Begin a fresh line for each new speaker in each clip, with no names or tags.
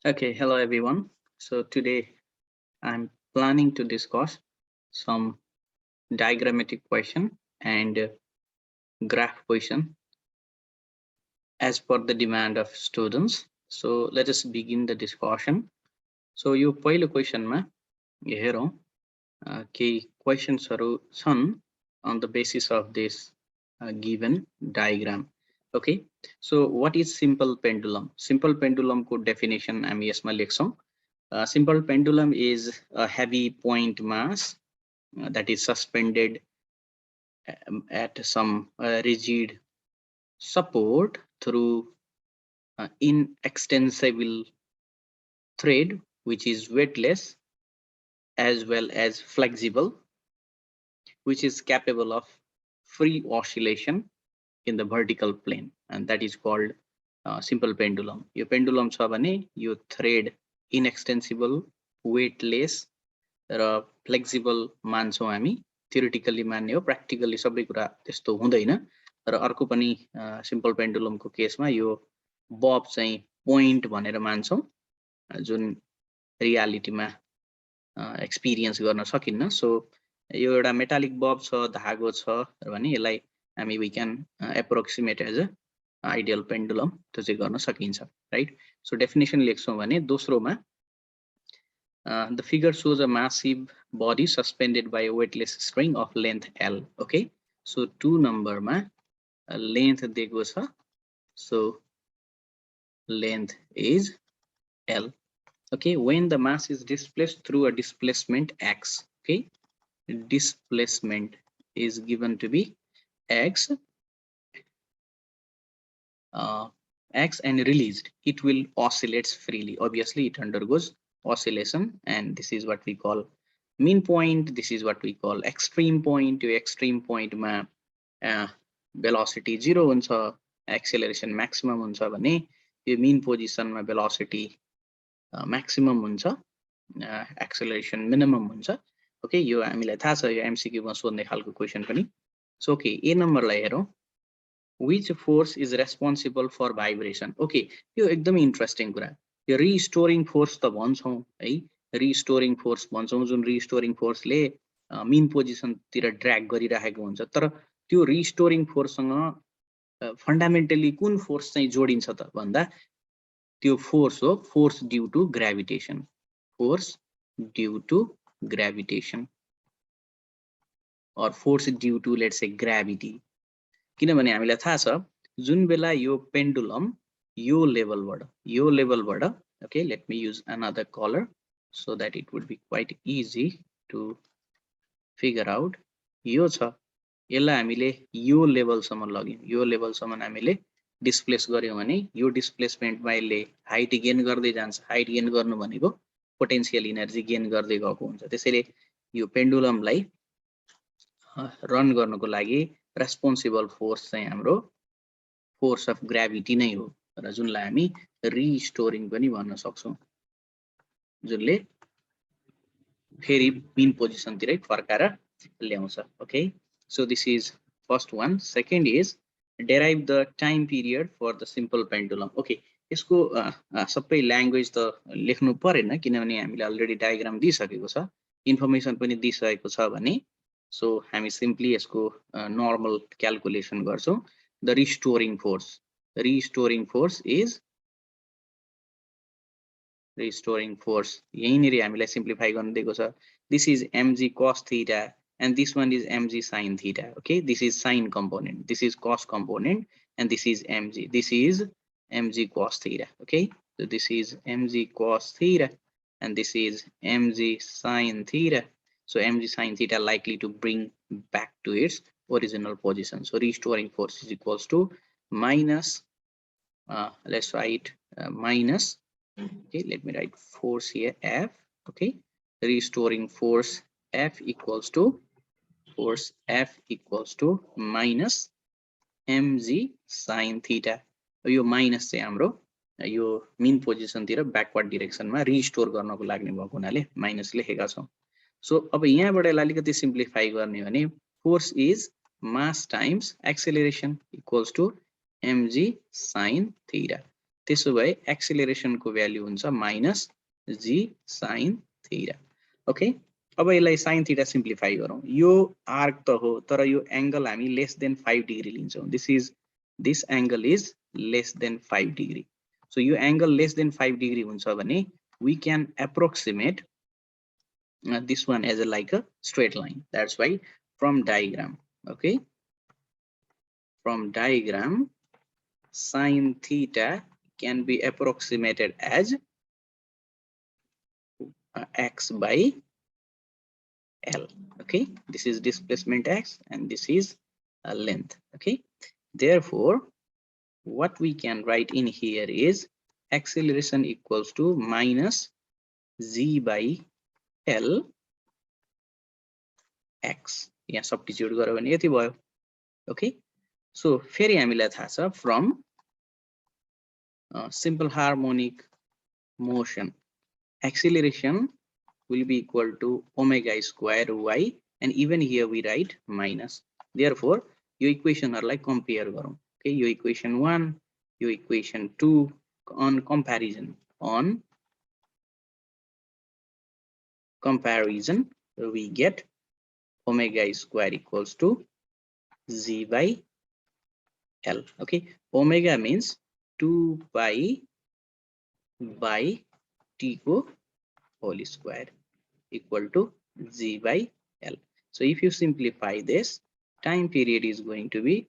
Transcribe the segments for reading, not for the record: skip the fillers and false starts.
Okay, hello everyone. So today I'm planning to discuss some diagrammatic question and graph question as per the demand of students. So let us begin the discussion. So यो पहिलो क्वेशनमा हेरौँ केही क्वेशन्सहरू छन् on the basis of this given diagram. Okay, so what is simple pendulum? Simple pendulum को definition हामी यसमा लेख्छौँ. Simple pendulum is a heavy point mass that is suspended at some rigid support through inextensible thread which is weightless as well as flexible, which is capable of free oscillation in the vertical plane, and that is called simple pendulum. यो pendulum छ भने यो thread inextensible, weightless र flexible मान्छौँ हामी. Theoretically मान्ने हो, practically सबै कुरा त्यस्तो हुँदैन. र अर्को पनि simple pendulum को केसमा यो bob चाहिँ point भनेर मान्छौँ जुन रियालिटीमा एक्सपिरियन्स गर्न सकिन्न. सो यो एउटा मेटालिक बब छ, धागो छ भने यसलाई हामी we can approximate as a ideal pendulum त्यो चाहिँ गर्न सकिन्छ, राइट. सो डेफिनेसन लेख्छौँ भने दोस्रोमा the figure shows a massive body suspended by a weightless string of length L. Okay, so 2 number length दिएको छ. So length is L. Okay, when the mass is displaced through a displacement x, okay, displacement is given to be x, x and released, it will oscillates freely. Obviously it undergoes oscillation, and this is what we call mean point, this is what we call extreme point. Your extreme point ma velocity 0 huncha, acceleration maximum huncha भने यो mean position मा velocity maximum हुन्छ, acceleration minimum हुन्छ. Okay, यो हामीलाई थाहा छ, यो MCQ मा सोध्ने खालको क्वेशन पनि. सो ओके, ए नम्बरलाई हेरौँ. which force is responsible for vibration? Okay, यो एकदमै इन्ट्रेस्टिङ कुरा. यो रिस्टोरिङ फोर्स त भन्छौँ है, रिस्टोरिङ फोर्स भन्छौँ, जुन रिस्टोरिङ फोर्सले मिन पोजिसन तिर ड्र्याग गरिराखेको हुन्छ. तर त्यो रिस्टोरिङ फोर्ससँग फन्डामेन्टली कुन फोर्स चाहिँ जोडिन्छ त भन्दा त्यो फोर्स हो force due to gravitation. Force due to gravitation or force due to, let's say, gravity. किनभने हामीलाई थाहा छ जुन बेला यो पेन्डुलम यो लेभलबाट okay, let me use another color so that it would be quite easy to figure out. यो छ, यसलाई हामीले यो लेभलसम्म लग्यौं, यो लेभलसम्म हामीले डिस्प्लेस गर्यौं भने यो डिस्प्लेसमेन्टमा यसले हाइट गेन गर्दै जान्छ. हाइट गेन गर्नु भनेको पोटेन्शियल एनर्जी गेन गर्दै गएको हुन्छ. त्यसैले यो पेन्डुलमलाई रन गर्नको लागि रेस्पोन्सिबल फोर्स चाहिँ हाम्रो फोर्स अफ ग्राभिटी नै हो, र जुनलाई हामी रिस्टोरिङ पनि भन्न सक्छौं, जुनले फेरि मिन पोजिसन तिरै फर्काएर ल्याउँछ. Okay, so this is first one. Second is derive the time period for the simple pendulum. Okay, यसको सबै ल्याङ्ग्वेज त लेख्नु परेन किनभने हामीले अलरेडी डायग्राम दिइसकेको छ, इन्फर्मेसन पनि दिइसकेको छ भने. सो हामी सिम्पली यसको नर्मल क्याल्कुलेसन गर्छौं. The restoring force is restoring force यहीँनिर हामीलाई सिम्प्लिफाई गर्न दिएको छ. This is mg cos theta and this one is mg sin theta. Okay, this is sine component, this is cos component, and this is mg, this is mg cos theta. Okay, so this is mg cos theta and this is mg sin theta. So mg sin theta likely to bring back to its original position. So restoring force is equals to minus let's write minus, okay, let me write force here, F. Okay, restoring force F equals to minus mg sin theta. यो minus चाहिँ हाम्रो यो mean position तिर backward डिरेक्सनमा restore गर्नको लाग्ने भएको हुनाले minus लेखेका छौं. सो अब यहाँबाट यसलाई अलिकति सिम्प्लिफाई गर्ने भने force is mass times acceleration equals to mg sin theta. त्यसो भए एक्सेलरेसन को भ्यालु हुन्छ minus g sin theta. Okay, अब यसलाई sin थीटा सिम्प्लिफाई गरौँ। यो आर्क त हो तर यो एंगल हामी लेस देन 5 डिग्री लिन्छौँ। This angle is less than 5 degree. So यो एंगल लेस देन 5 डिग्री हुन्छ भने we can approximate this one as like a straight line. That's why from diagram, okay, from diagram sin theta can be approximated as x by L. Okay, this is displacement x and this is a length. Okay, therefore what we can write in here is acceleration equals to minus g by L x. यहाँ substitute गर्यो भने यति भयो। Okay, so फेरि हामीलाई थाहा छ from simple harmonic motion acceleration will be equal to omega square y, and even here we write minus. Therefore यो इक्वेसनहरुलाई कम्पेयर गरौँ। ओके, यो इक्वेसन 1, यो equation 2 on comparison we get omega square equals to g by L. Okay, omega means 2 pi by t को whole square equal to g by L. So if you simplify this, time period is going to be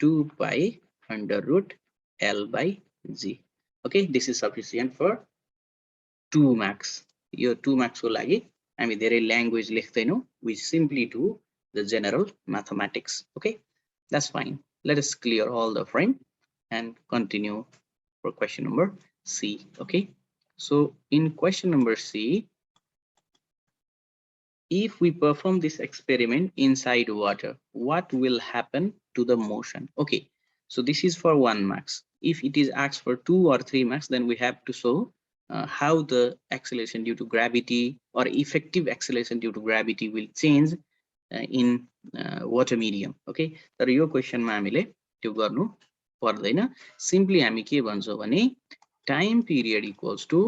2 pi under root L by g. Okay, this is sufficient for 2 marks. यो 2 marks को लागि हामी धेरै language लेख्दैनौं, we simply do the general mathematics. Okay, that's fine. Let us clear all the frame and continue for question number C. Okay, so in question number C, if we perform this experiment inside water, what will happen to the motion? Okay, so this is for 1 marks. If it is asked for 2 or 3 marks, then we have to show how the acceleration due to gravity or effective acceleration due to gravity will change in water medium. Okay, तर यो क्वेशनमा हामीले त्यो गर्नु पर्दैन। Simply हामी के भन्छौं भने time period equals to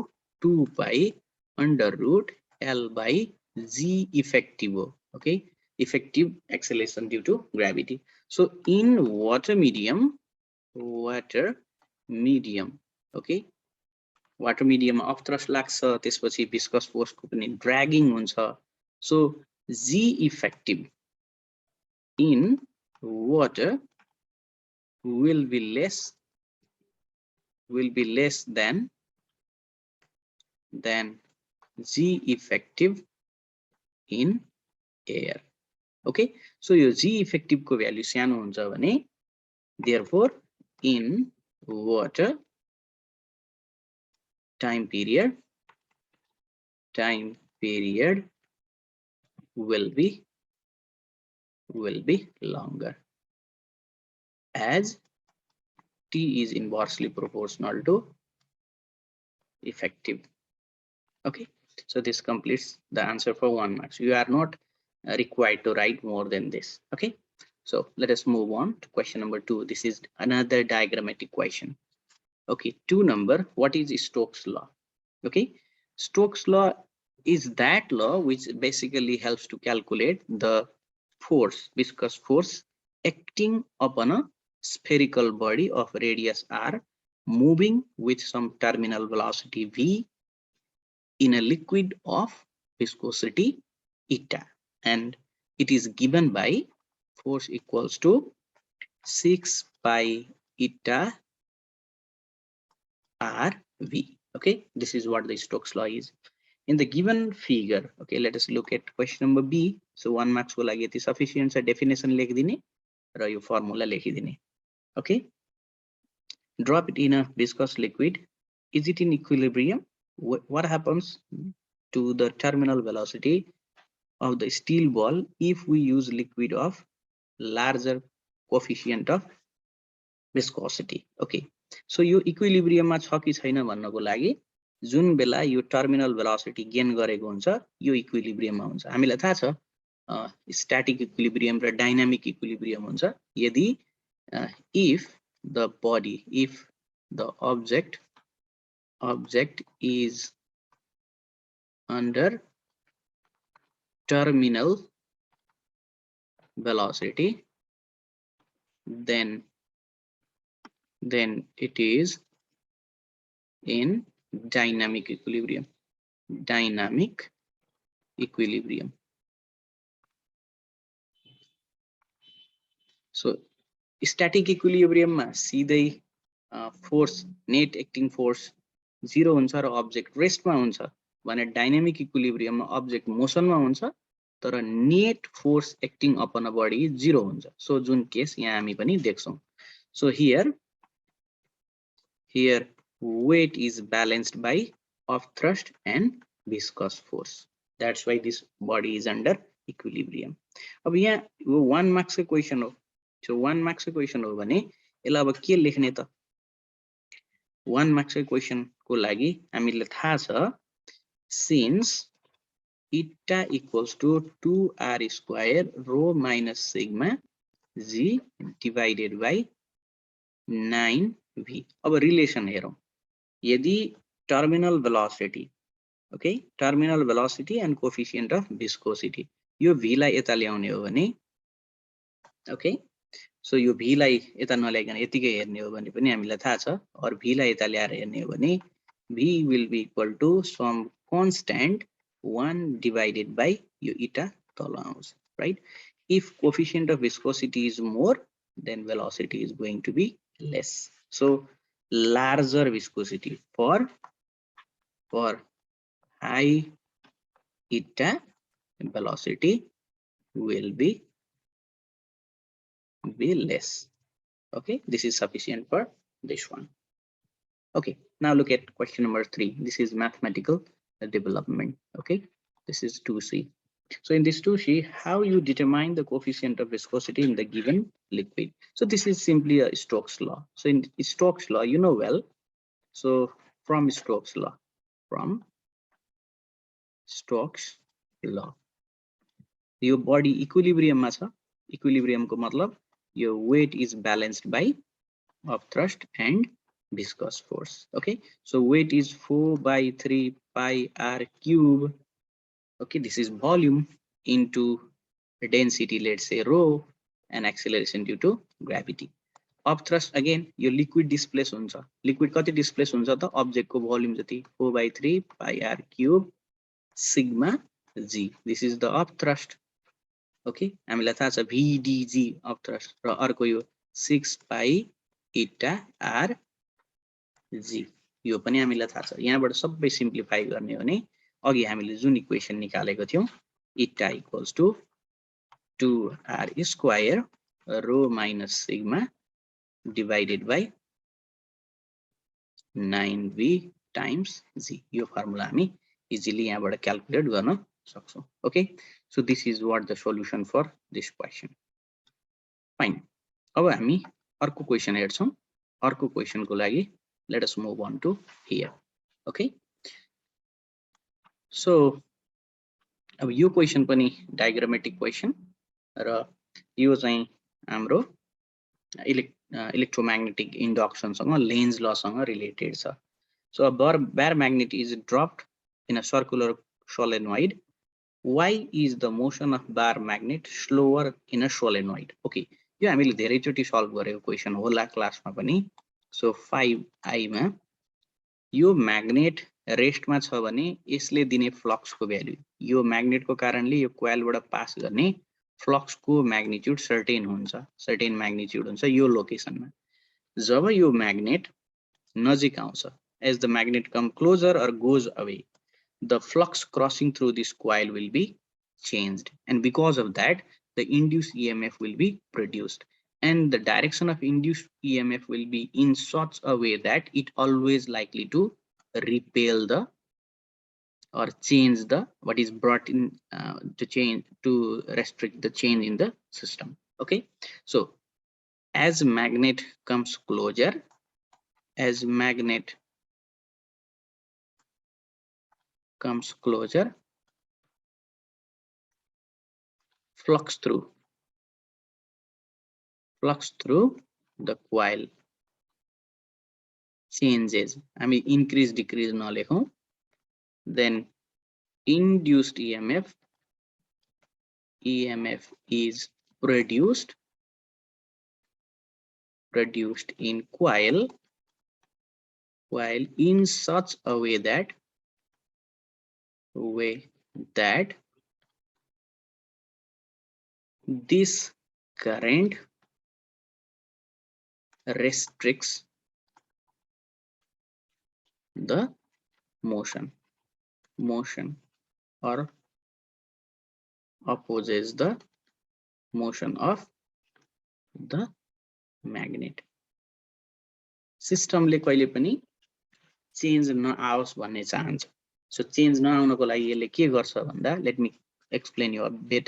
2 pi under root L by g effective. Okay, effective acceleration due to gravity. So in water medium, okay, water medium of thrust लाग्छ, त्यसपछि viscous force को पनि dragging हुन्छ. So g effective in water will be less than g effective in air. Okay, so your g effective को value सानो हुन्छ भने, therefore in water time period will be longer as t is inversely proportional to effective. Okay, so this completes the answer for 1 mark. You are not required to write more than this. Okay, so let us move on to question number 2. This is another diagrammatic question. Okay, 2 number, what is Stokes law? Okay, Stokes law is that law which basically helps to calculate the force, viscous force acting upon a spherical body of radius r moving with some terminal velocity v in a liquid of viscosity eta, and it is given by force equals to 6 pi eta rv. Okay, this is what the Stokes law is. In the given figure, okay, let us look at question number B. So 1 marks को लागि यति sufficient छ, definition लेखिदिने र यो formula लेखिदिने. Okay, drop it in a viscous liquid. Is it in equilibrium? What happens to the terminal velocity of the steel ball if we use liquid of larger coefficient of viscosity? Okay, so यो equilibrium मा छ कि छैन भन्नको लागि जुन बेला यो टर्मिनल भेलोसिटी गेन गरेको हुन्छ यो इक्विलिब्रियममा हुन्छ। हामीलाई थाहा छ स्टैटिक इक्विलिब्रियम र डायनामिक इक्विलिब्रियम हुन्छ। यदि if the object object is under terminal velocity, then it is in dynamic equilibrium. Dynamic equilibrium. So static equilibrium मा सिधै फोर्स नेट एक्टिङ फोर्स 0 हुन्छ र अब्जेक्ट रेस्टमा हुन्छ भने डाइनामिक इक्विलिब्रियममा अब्जेक्ट मोसनमा हुन्छ तर net force acting upon a body 0 हुन्छ. सो जुन केस यहाँ हामी पनि देख्छौं. So here weight is balanced by upthrust and viscous force. That's why this body is under equilibrium. अब यहाँ 1 मार्क्स को क्वेशन हो. So 1 मार्क्स को क्वेशन हो भने यसलाई अब के लेख्ने त? 1 मार्क्स को क्वेशन को लागि हामीले थाहा छ since eta equals to 2r square rho minus sigma g divided by 9v. अब रिलेसन हेरौं. यदि terminal velocity, okay, terminal velocity and coefficient of viscosity, यो v लाई यता ल्याउने हो भने, ओके, सो यो v लाई यता नल्याइकन यतिकै हेर्ने हो भने पनि हामीलाई थाहा छ, और v लाई यता ल्याएर हेर्ने हो भने v will be equal to some constant 1 divided by यो eta तल आउँछ, right? If coefficient of viscosity is more, then velocity is going to be less. So larger viscosity for high eta velocity will be less. Okay, this is sufficient for this one. Okay, now look at question number 3. This is mathematical development. Okay, this is 2C. So in this 2C, how you determine the coefficient of viscosity in the given liquid. So this is simply a Stokes law. So in Stokes law, you know well. So from Stokes law, your body equilibrium मा छ. Equilibrium को मतलब your weight is balanced by upthrust and viscous force. Okay, so weight is 4 by 3 pi r cube. Okay, this is volume into density, let's say rho, and acceleration due to gravity. Upthrust again your liquid displace हुन्छ. Liquid कति displace हुन्छ त? Object को volume जति 4 by 3 pi r cube sigma g. This is the upthrust. Okay, हामीलाई थाहा छ vdg upthrust र अर्को यो 6 pi eta r g. यो पनि हामीलाई थाहा छ. यहाँबाट सबै सिम्प्लिफाई गर्ने हो भने अघि हामीले जुन इक्वेसन निकालेको थियौं eta equals to 2r square rho minus sigma divided by 9v times g. यो फर्मुला हामी इजिली यहाँबाट क्याल्कुलेट गर्न सक्छौं. Okay, so this is what the solution for this question. Fine. अब हामी अर्को क्वेशन हेर्छौं. अर्को क्वेशन को लागि let us move on to here. Okay, so अब यो क्वेशन पनि डायग्रामेटिक क्वेशन र यो चाहिँ हाम्रो इलेक्ट्रोमैग्नेटिक इंडक्शन सँग लेन्ज लॉ सँग रिलेटेड छ. So a bare magnet is dropped in a circular solenoid. Why is the motion of bare magnet slower in a solenoid? Okay, यो हामीले धेरैचोटी सल्भ गरेको क्वेशन होला क्लासमा पनि. So 5i मा यो म्याग्नेट रेस्टमा छ भने यसले दिने फ्लक्स को भ्यालु, यो म्याग्नेट को कारणले यो कोइलबाट पास गर्ने फ्लक्स को म्याग्निट्युड सर्टेन हुन्छ, सर्टेन म्याग्निट्युड हुन्छ यो लोकेसनमा. जब यो म्याग्नेट नजिक आउँछ, as the magnet come closer or goes away, the flux crossing through this coil will be changed, and because of that the induced EMF will be produced, and the direction of induced EMF will be in such a way that it always likely to repel the or change the what is brought in to change to restrict the change in the system. Okay, so as magnet comes closer, as magnet comes closer, flux through the coil changes हामी increase decrease नलेखौं then induced EMF is produced in coil in such a way that this current restricts the motion or opposes the motion of the magnet. System ले कहिले पनि change नआओस् भन्ने चाहन्छ. So change नआउनको लागि यसले के गर्छ भन्दा let me explain you a bit.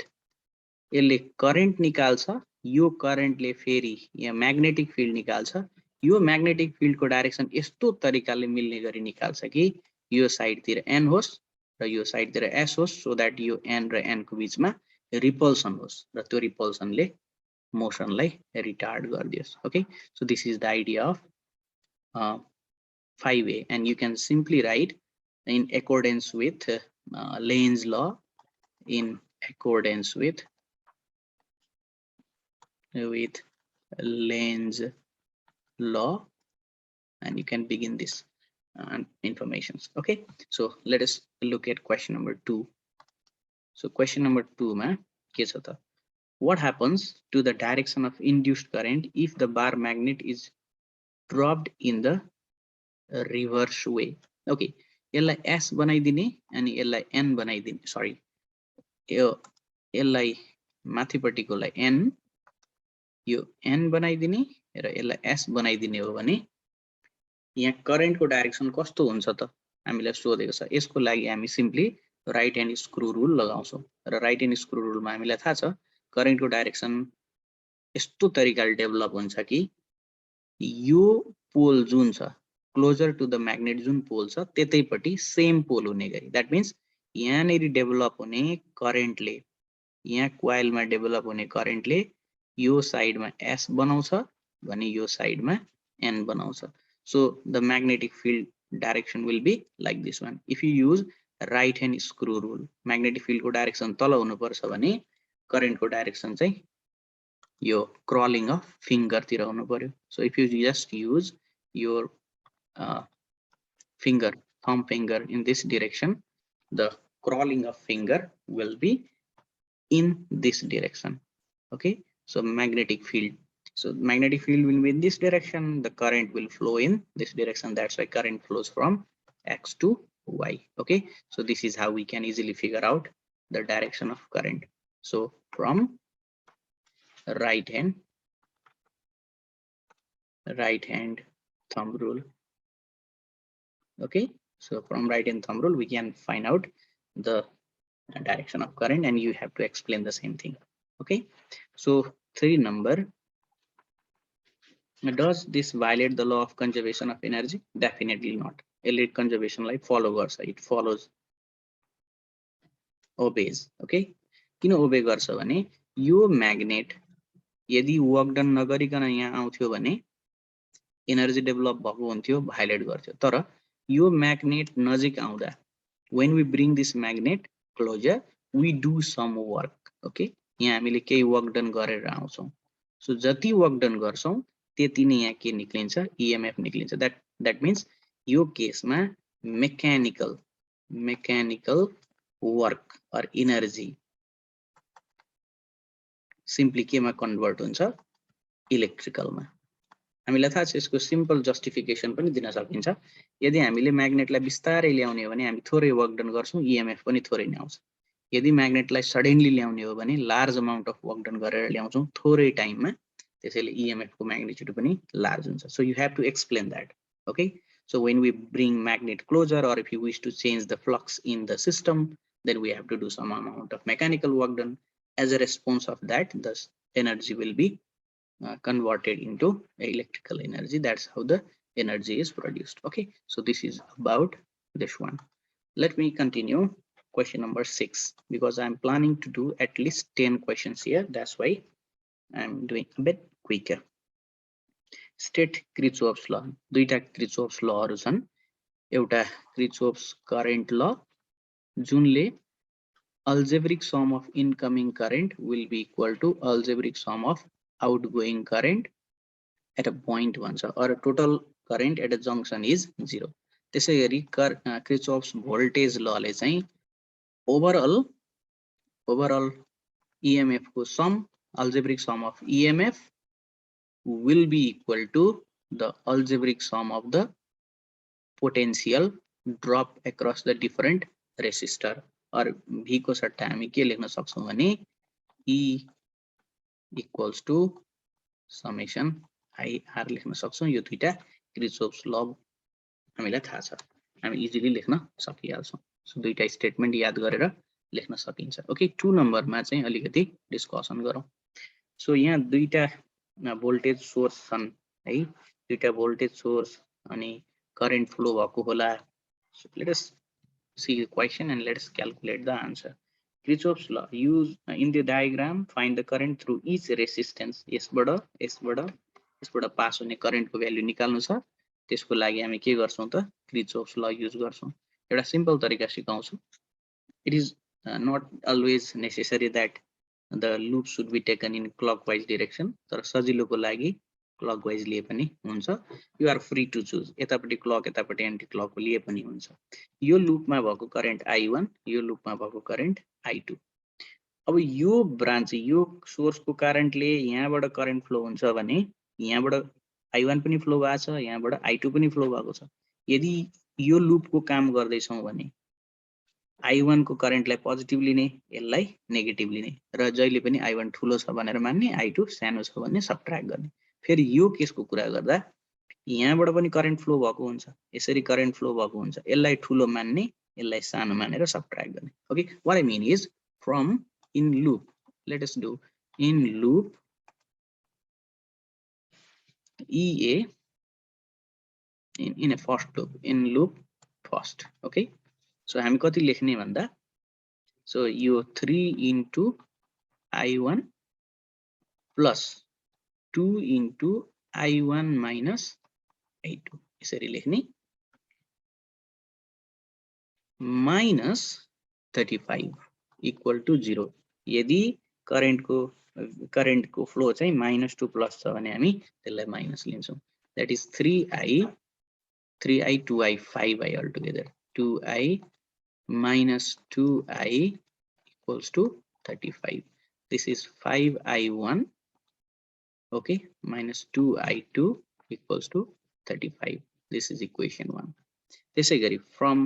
यसले करेन्ट निकाल्छ. यो करेन्टले फेरि यहाँ म्याग्नेटिक फिल्ड निकाल्छ. यो म्याग्नेटिक फिल्डको डाइरेक्सन यस्तो तरिकाले मिल्ने गरी निकाल्छ कि यो साइडतिर n होस् र यो साइडतिर s होस् सो दैट यो n र n को बीचमा रिपल्सन होस् र त्यो रिपल्सनले मोसनलाई रिटार्ड गरिदियोस्. Okay, so this is the idea of 5A and you can simply write in accordance with Lane's law, in accordance with Lane's law, and you can begin this informations. Okay, so let us look at question number 2. So question number 2 ma ke cha ta, what happens to the direction of induced current if the bar magnet is dropped in the reverse way? Okay, यसलाई s बनाइदिने अनि यसलाई n बनाइदिने, sorry यो यसलाई माथिपट्टिकोलाई n, यो n बनाइदिने र यसलाई s बनाइदिने हो भने यहाँ करेन्टको डाइरेक्सन कस्तो हुन्छ त हामीलाई सोधेको छ. यसको लागि हामी simply right hand screw rule लगाउँछौं र राइट ह्यान्ड स्क्रु रुलमा हामीलाई थाहा छ करेन्टको डाइरेक्सन यस्तो तरिकाले डेभलप हुन्छ कि यो पोल जुन छ क्लोजर टु द म्याग्नेट जुन पोल छ त्यतैपट्टि सेम पोल हुने गरी. द्याट मिन्स यहाँनेरि डेभलप हुने करेन्टले, यहाँ कोइलमा डेभलप हुने करेन्टले यो साइडमा s बनाउँछ भने यो साइडमा n बनाउँछ. So the magnetic field direction will be like this one. If you use right hand screw rule, magnetic field को direction तल हुनु पर्छ भने current को direction चाहिँ यो crawling of finger तिर हुनु पर्यो. So if you just use your finger, thumb finger in this direction, the crawling of finger will be in this direction. Okay, so magnetic field. So magnetic field will be in this direction, the current will flow in this direction. That's why current flows from x to y. Okay, so this is how we can easily figure out the direction of current. So from right hand thumb rule. Okay, so from right hand thumb rule we can find out the direction of current and you have to explain the same thing. Okay, so 3 number, does this violate the law of conservation of energy? Definitely not. Elite conservation like follow गर्छ, it follows, obeys. Okay, किन obey गर्छ भने यो magnet यदि work done नगरिकन यहाँ आउँथ्यो भने एनर्जी डेभलप भएको हुन्थ्यो, भाइलेट गर्थ्यो. तर यो म्याग्नेट नजिक आउँदा when we bring this magnet closer we do some work. Okay, यहाँ हामीले केही वर्क डन गरेर आउँछौं. सो जति वर्क डन गर्छौं त्यति नै यहाँ के निक्लिन्छ, EMF निक्लिन्छ. that means यो केसमा mechanical work or energy simply केमा कन्भर्ट हुन्छ, इलेक्ट्रिकलमा. हामीलाई थाहा छ यसको सिम्पल जस्टिफिकेसन पनि दिन सकिन्छ. यदि हामीले म्याग्नेटलाई बिस्तारै ल्याउने हो भने हामी थोरै वर्क डन गर्छौं, EMF पनि थोरै नै आउँछ. यदि म्याग्नेटलाई सडनली ल्याउने हो भने large amount of work done गरेर ल्याउँछौं थोरै टाइममा, त्यसैले EMF को magnitude पनि large हुन्छ. So you have to explain that. Okay, so when we bring magnet closer or if you wish to change the flux in the system, then we have to do some amount of mechanical work done. As a response of that, the energy will be converted into electrical energy. That's how the energy is produced. Okay, so this is about this one. Let me continue question number 6 because I'm planning to do at least 10 questions here. That's why I'm doing a bit quicker. State Kirchhoff's law दुईटा क्रिचोफ्स लहरु छन् एउटा क्रिचोफ्स current ल जुनले algebraic sum of incoming current will be equal to algebraic sum of outgoing current at a point भन्छ or total current at a junction is 0 त्यसैगरी क्रिचोफ्स voltage लले चाहिँ overall EMF को sum algebraic sum of EMF will be equal to the algebraic sum of the potential drop across the different resistor or V को सट्टा हामी के लेख्न सक्छौं भने E equals to summation IR लेख्न सक्छौं यो दुईटा क्रिचोफ्स ल हामीलाई थाहा छ हामी इजिली लेख्न सकिहाल्छौं सो दुईटा स्टेटमेन्ट याद गरेर लेख्न सकिन्छ ओके 2 नम्बरमा चाहिँ अलिकति डिस्कसन गरौँ सो यहाँ दुईटा भोल्टेज सोर्स छन् है दुईटा भोल्टेज सोर्स अनि करेन्ट फ्लो भएको होला so let us see the question and let's calculate the answer. Kirchhoff's law use in the diagram find the current through each resistance. यसबाट पास हुने current को value निकाल्नु छ त्यसको लागि हामी के गर्छौं त Kirchhoff's law युज गर्छौं एउटा सिम्पल तरिका सिकाउँछु it is not always necessary that the loop should be taken in clockwise direction तर सजिलोको लागि क्लकवाइज लिए पनि हुन्छ you are free to choose यतापटि क्लक यतापटि एन्टी क्लक लिए पनि हुन्छ यो लुपमा भएको करेन्ट I1 यो लुपमा भएको करेन्ट I2 अब यो ब्रान्च यो सोर्सको करेन्टले यहाँबाट करेन्ट फ्लो हुन्छ भने यहाँबाट I1 पनि फ्लो भएको छ यहाँबाट I2 पनि फ्लो भएको छ यदि यो लुपको काम गर्दै छौं भने I1 को करेन्टलाई पोजिटिभ लिने यसलाई नेगेटिभ लिने र जहिले पनि I1 ठुलो छ भनेर मान्ने I2 सानो छ भन्ने सबट्र्याक्ट गर्ने फेरि यो केसको कुरा गर्दा यहाँबाट पनि करेन्ट फ्लो भएको हुन्छ यसरी करेन्ट फ्लो भएको हुन्छ यसलाई ठुलो मान्ने यसलाई सानो मानेर सबट्र्याक्ट गर्ने okay what I mean is from in loop let us do in loop EA in a first loop in loop first okay so हामी कति लेख्ने भन्दा so यो 3 into I1 plus 2 into I1 minus I2 यसरी लेख्ने minus 35 equal to 0 यदि current को flow चाहिँ -2 प्लस छ भने हामी त्यसलाई minus लिन्छौं that is 3I 2I 5I altogether 2I minus 2I equals to 35 this is 5I1 okay minus 2I2 equals to 35 this is equation 1 त्यसैगरी from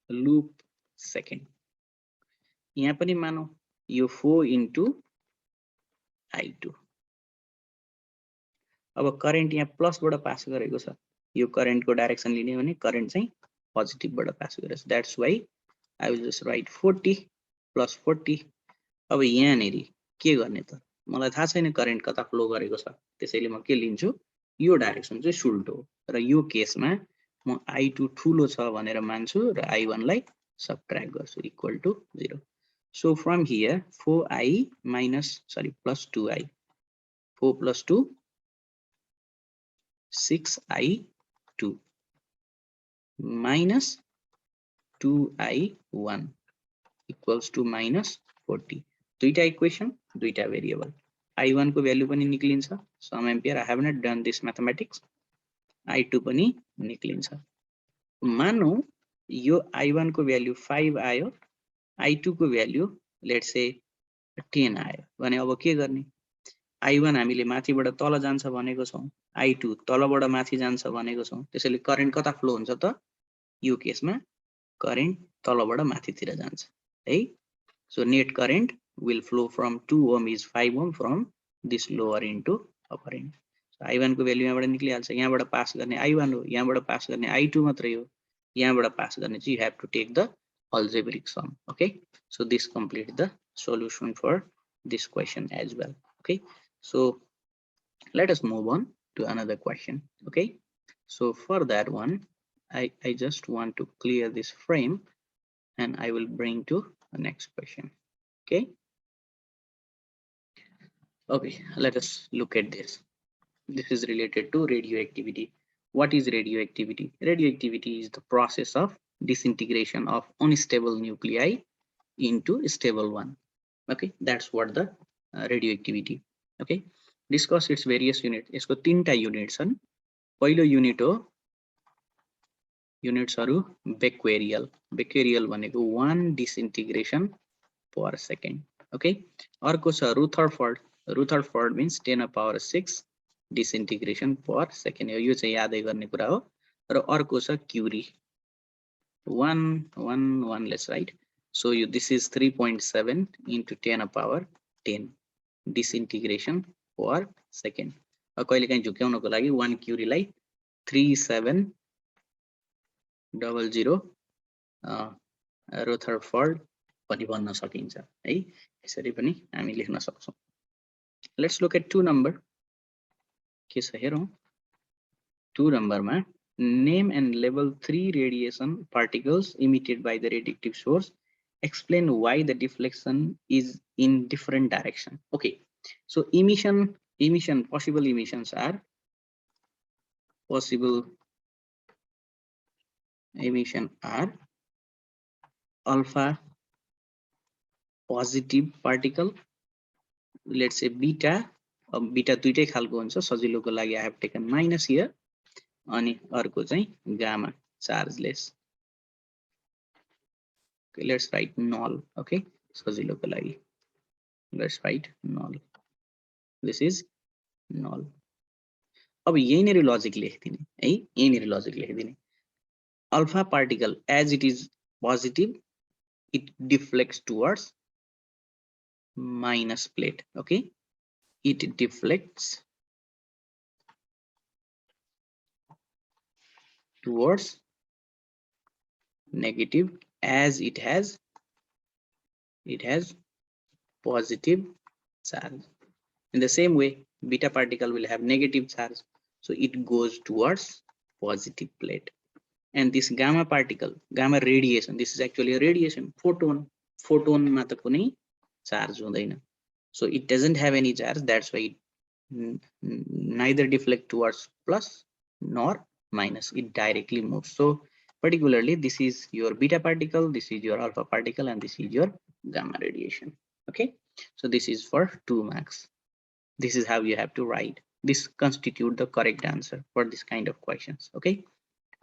loop second यहाँ पनि मानौ यो 4 into I2 अब करेन्ट यहाँ प्लस बाट पास गरेको छ यो करेन्ट को डाइरेक्सन लिने भने करेन्ट चाहिँ पोजिटिभ बाट पास गरेछ that's why I will just right 40 plus 40 अब यहाँ नेरी के गर्ने त मलाई थाहा छैन करेन्ट कता फ्लो गरेको छ त्यसैले म के लिन्छु यो डाइरेक्सन चाहिँ सुल्टो र यो केसमा म I2 ठुलो छ भनेर मान्छु र I1 लाई सबट्र्याक्ट गर्छु equal to 0 so from here 4I minus plus 2I 4 plus 2 6I2 minus 2I1 equals to minus 40 दुईटा इक्वेसन दुईटा भेरिएबल I1 को भ्यालु पनि निक्लिन्छ some ampere I have not done this mathematics I2 पनि निक्लिन्छ मानौ यो I1 को भ्यालु 5 आयो I2 को भ्यालु लेट्स से 10 आयो भने अब के गर्ने I1 हामीले माथिबाट तल जान्छ भनेको छौं I2 तलबाट माथि जान्छ भनेको छौं त्यसैले करेन्ट कता फ्लो हुन्छ त यो केसमा करेन्ट तलबाट माथितिर जान्छ है so net current will flow from 2 ohm is 5 ohm from this lower end to upper end so I1 को भ्यालु यहाँबाट निक्लिहाल्छ यहाँबाट पास गर्ने I1 हो यहाँबाट पास गर्ने I2 मात्रै हो यहाँबाट पास गर्ने चाहिँ you have to take the algebraic sum okay so this complete the solution for this question as well okay so let us move on to another question okay so for that one I just want to clear this frame and I will bring to the next question okay let us look at this This is related to radioactivity. What is radioactivity? Radioactivity is the process of disintegration of unstable nuclei into stable one. Okay, that's what the radioactivity. Okay, discuss its various units. यसको तीनटा unit छन्. पहिलो unit हो युनिट्सहरु बेक्वेरियल. बेक्वेरियल भनेको 1 disintegration per second. Okay, अर्को छ Rutherford. Rutherford means 10 to the power 6 disintegration per second. यो चाहिँ यादै गर्ने कुरा हो. र अर्को छ Curie. 1 let's write. So this is 3.7 into 10 to the power 10 disintegration per second. कहिले काहीँ झुक्याउनको लागि 1 क्युरी लाई 3700 रुथरफोर्ड पनि भन्न सकिन्छ है. यसरी पनि हामी लेख्न सक्छौं. Let's look at 2 number. के छ हेरौं. 2 number मा name and label 3 radiation particles emitted by the radioactive source. Explain why the deflection is in different direction. Okay, so possible emissions are alpha positive particle, let's say beta. Beta दुईटै खालको हुन्छ. सजिलोको लागि I have taken minus here. अनि अर्को चाहिँ gamma chargeless. Okay, let's write null. Okay, सजिलोको लागि let's write null. This is null. अब यहीँनेर लजिक लेख्दिने है. यहीँनेर logic लेख्दिने. Alpha particle as it is positive, it deflects towards minus plate. Okay, it deflects towards negative as it has positive charge. In the same way, beta particle will have negative charge, so it goes towards positive plate. And this gamma particle, gamma radiation, this is actually a radiation. Photon मा त कुनै charge हुँदैन. So it doesn't have any charge, that's why it neither deflect towards plus nor minus. It directly moves. So particularly this is your beta particle, this is your alpha particle, and this is your gamma radiation. Okay, so this is for 2 marks. This is how you have to write. This constitute the correct answer for this kind of questions. Okay,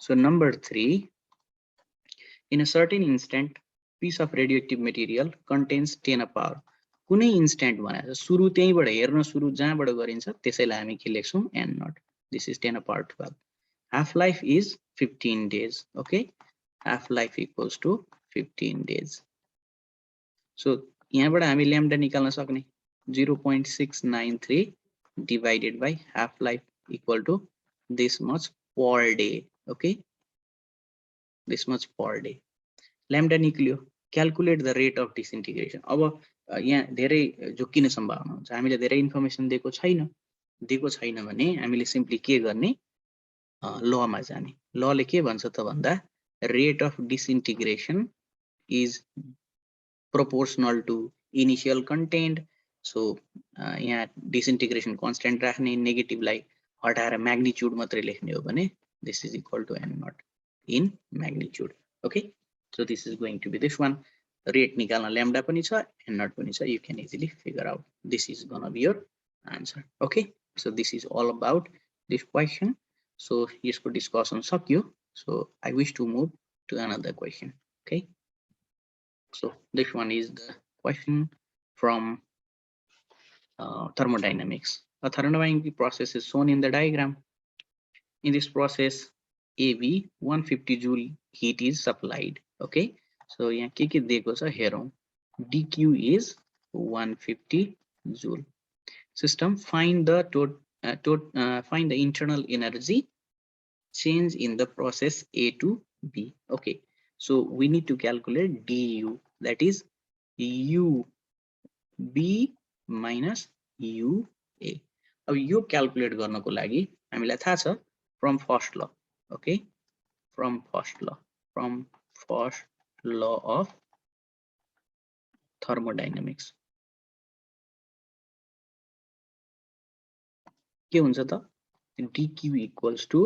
so number 3, in a certain instant piece of radioactive material contains 10 to the power. कुनै instant भनेर सुरु त्यहीबाट हेर्न सुरु जहाँबाट गरिन्छ त्यसैलाई हामी के लेख्छौं n naught. This is 10 to the power 12. Half life is 15 days. Okay, half life equals to 15 days. So यहाँबाट हामी lambda निकाल्न सक्ने 0.693 divided by half life equal to this much per day. Okay, this much per day. Lambda निक्ल्यो. Calculate the rate of disintegration. अब यहाँ धेरै झुक्किने सम्भावना हुन्छ. हामीले धेरै इन्फर्मेसन दिएको छैन भने हामीले सिम्पली के गर्ने, ल मा जाने. ल ले के भन्छ त भन्दा rate of disintegration is proportional to initial content. So यहाँ disintegration constant राख्ने, नेगेटिभ लाई हटाएर म्याग्निट्युड मात्रै लेख्ने हो भने this is equal to n naught in magnitude. Okay, so this is going to be this one. Rate निकाल्न lambda पनि छ, n naught पनि छ. You can easily figure out. This is gonna be your answer. Okay, so this is all about this question. So यसको discussion सक्यो. So I wish to move to another question. Okay, so this one is the question from thermodynamics. A thermodynamic process is shown in the diagram. In this process, AB 150 joule heat is supplied. Okay, so यहाँ के दिएको छ हेरौं. dq is 150 joule. System, find the find the internal energy change in the process A to B. Okay, so we need to calculate du, that is u b minus u a. अब यो calculate गर्नको लागि हामीलाई थाहा छ from first law. Okay, from first law of thermodynamics. के हुन्छ त dq equals to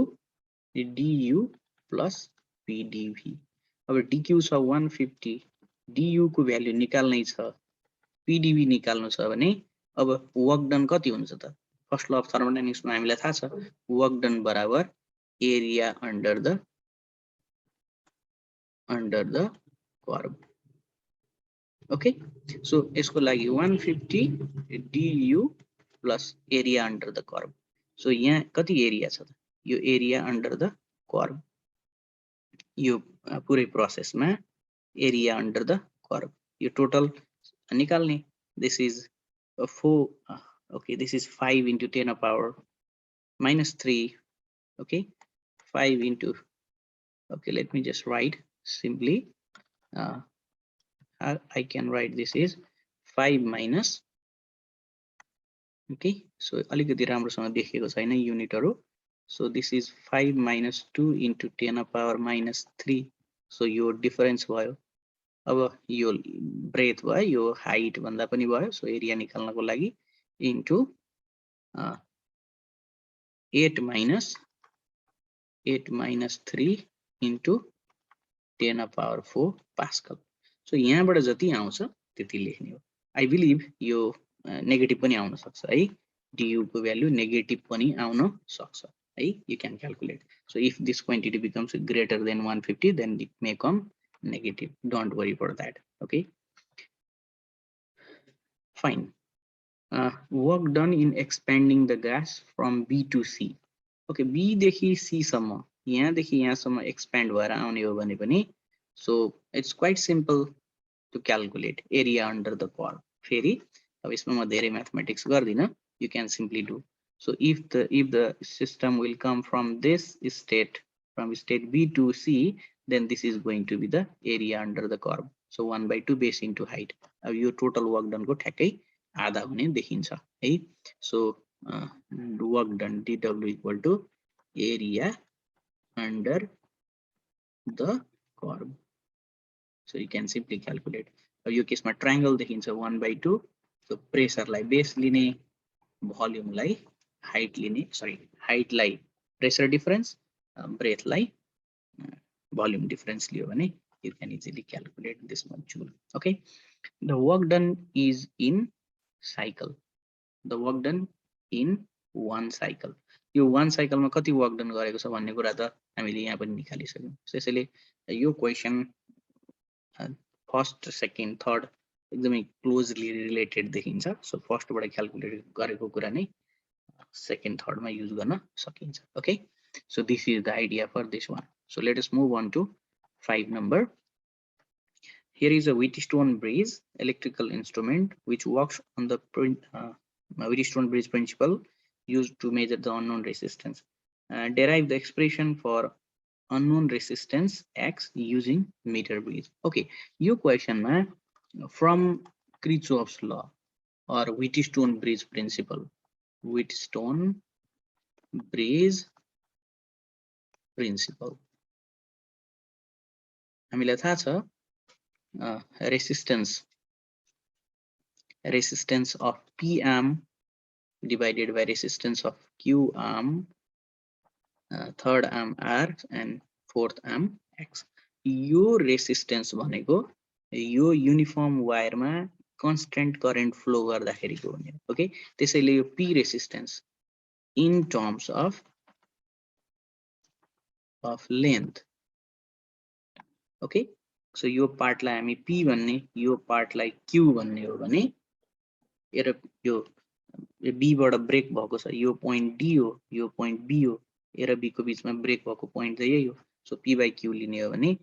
du plus pdv. अब dq छ 150, du को भ्यालु निकाल्नै छ, pdv निकाल्नु छ भने अब वर्क डन कति हुन्छ त? फर्स्ट ल अफ थर्मोडायनामिक्समा हामीलाई थाहा छ वर्क डन बराबर area under the curve. Okay, so यसको लागि 150 du plus area under the curve. So यहाँ कति एरिया छ त? यो एरिया अन्डर द कर्व, यो पुरै प्रोसेसमा एरिया अन्डर द कर्व, यो टोटल निकाल्ने. This is 4, okay, this is 5 into 10 power minus 3. Okay, 5 into, okay, let me just write simply. I can write this is 5 minus, okay, so अलिकति राम्रोसँग देखिएको छैन युनिटहरु. So this is 5 minus 2 into 10 power minus 3. So यो difference भयो. अब यो breath भयो, यो हाइट भन्दा पनि भयो. सो एरिया निकाल्नको लागि into 8 minus 3 into 10 power 4 Pascal. So यहाँबाट जति आउँछ त्यति लेख्ने हो. I believe यो नेगेटिभ पनि आउन सक्छ है, du को भ्यालु नेगेटिभ पनि आउन सक्छ है. You can calculate. So if this quantity becomes greater than 150, then it may come negative. Don't worry about that. Okay, fine. Work done in expanding the gas from B to C. Okay, B देखि C सम्म, यहाँदेखि यहाँसम्म expand भएर आउने हो भने पनि, so it's quite simple to calculate area under the curve. फेरि अब यसमा म धेरै म्याथमेटिक्स गर्दिन, you can simply do. So if the system will come from this state, from state B to C, then this is going to be the area under the curve. So 1/2 base into height. अब यो total work done को ठ्याक्कै आधा हुने देखिन्छ है. So work done dw equal to area under the curve. So you can simply calculate. अब यो केसमा ट्रायंगल देखिन्छ 1/2. So प्रेसरलाई बेस लिने, भोल्युमलाई हाइट लिने, सरी हाइटलाई प्रेसर डिफरेन्स, ब्रेथलाई भोल्युम डिफरेन्स लियो भने you can easily calculate this much joule. Okay, the work done is in cycle. The work done in one cycle. यो one cycle मा कति वर्क डन गरेको छ भन्ने कुरा त हामीले यहाँ पनि निकालिसक्यौं. त्यसैले यो क्वेशन फर्स्ट सेकेन्ड थर्ड एकदमै क्लोजली रिलेटेड देखिन्छ. सो फर्स्ट बाट क्याल्कुलेट गरेको कुरा नै सेकेन्ड थर्ड मा युज गर्न सकिन्छ. Okay, so this is the idea for this one. So let us move on to 5 number. Here is a Wheatstone bridge electrical instrument which works on the Wheatstone bridge principle used to measure the unknown resistance. Derive the expression for unknown resistance X using meter bridge. Okay, your question ma from Kirchhoff's law or Wheatstone bridge principle. Wheatstone bridge principle. हामीलाई थाहा छ resistance of P arm divided by resistance of Q arm, third arm R and fourth arm X. यो resistance भनेको यो uniform वायरमा constant current flow गर्दाखेरिको हुने. Okay, त्यसैले यो P resistance in terms of length. Okay, so यो पार्टलाई हामी P भन्ने, यो पार्टलाई Q भन्ने हो भने यो B बाट ब्रेक भएको छ, यो पोइन्ट D हो, यो पोइन्ट B हो, A र B को बीचमा ब्रेक भएको पोइन्ट चाहिँ यही हो. सो P/Q लिने हो भने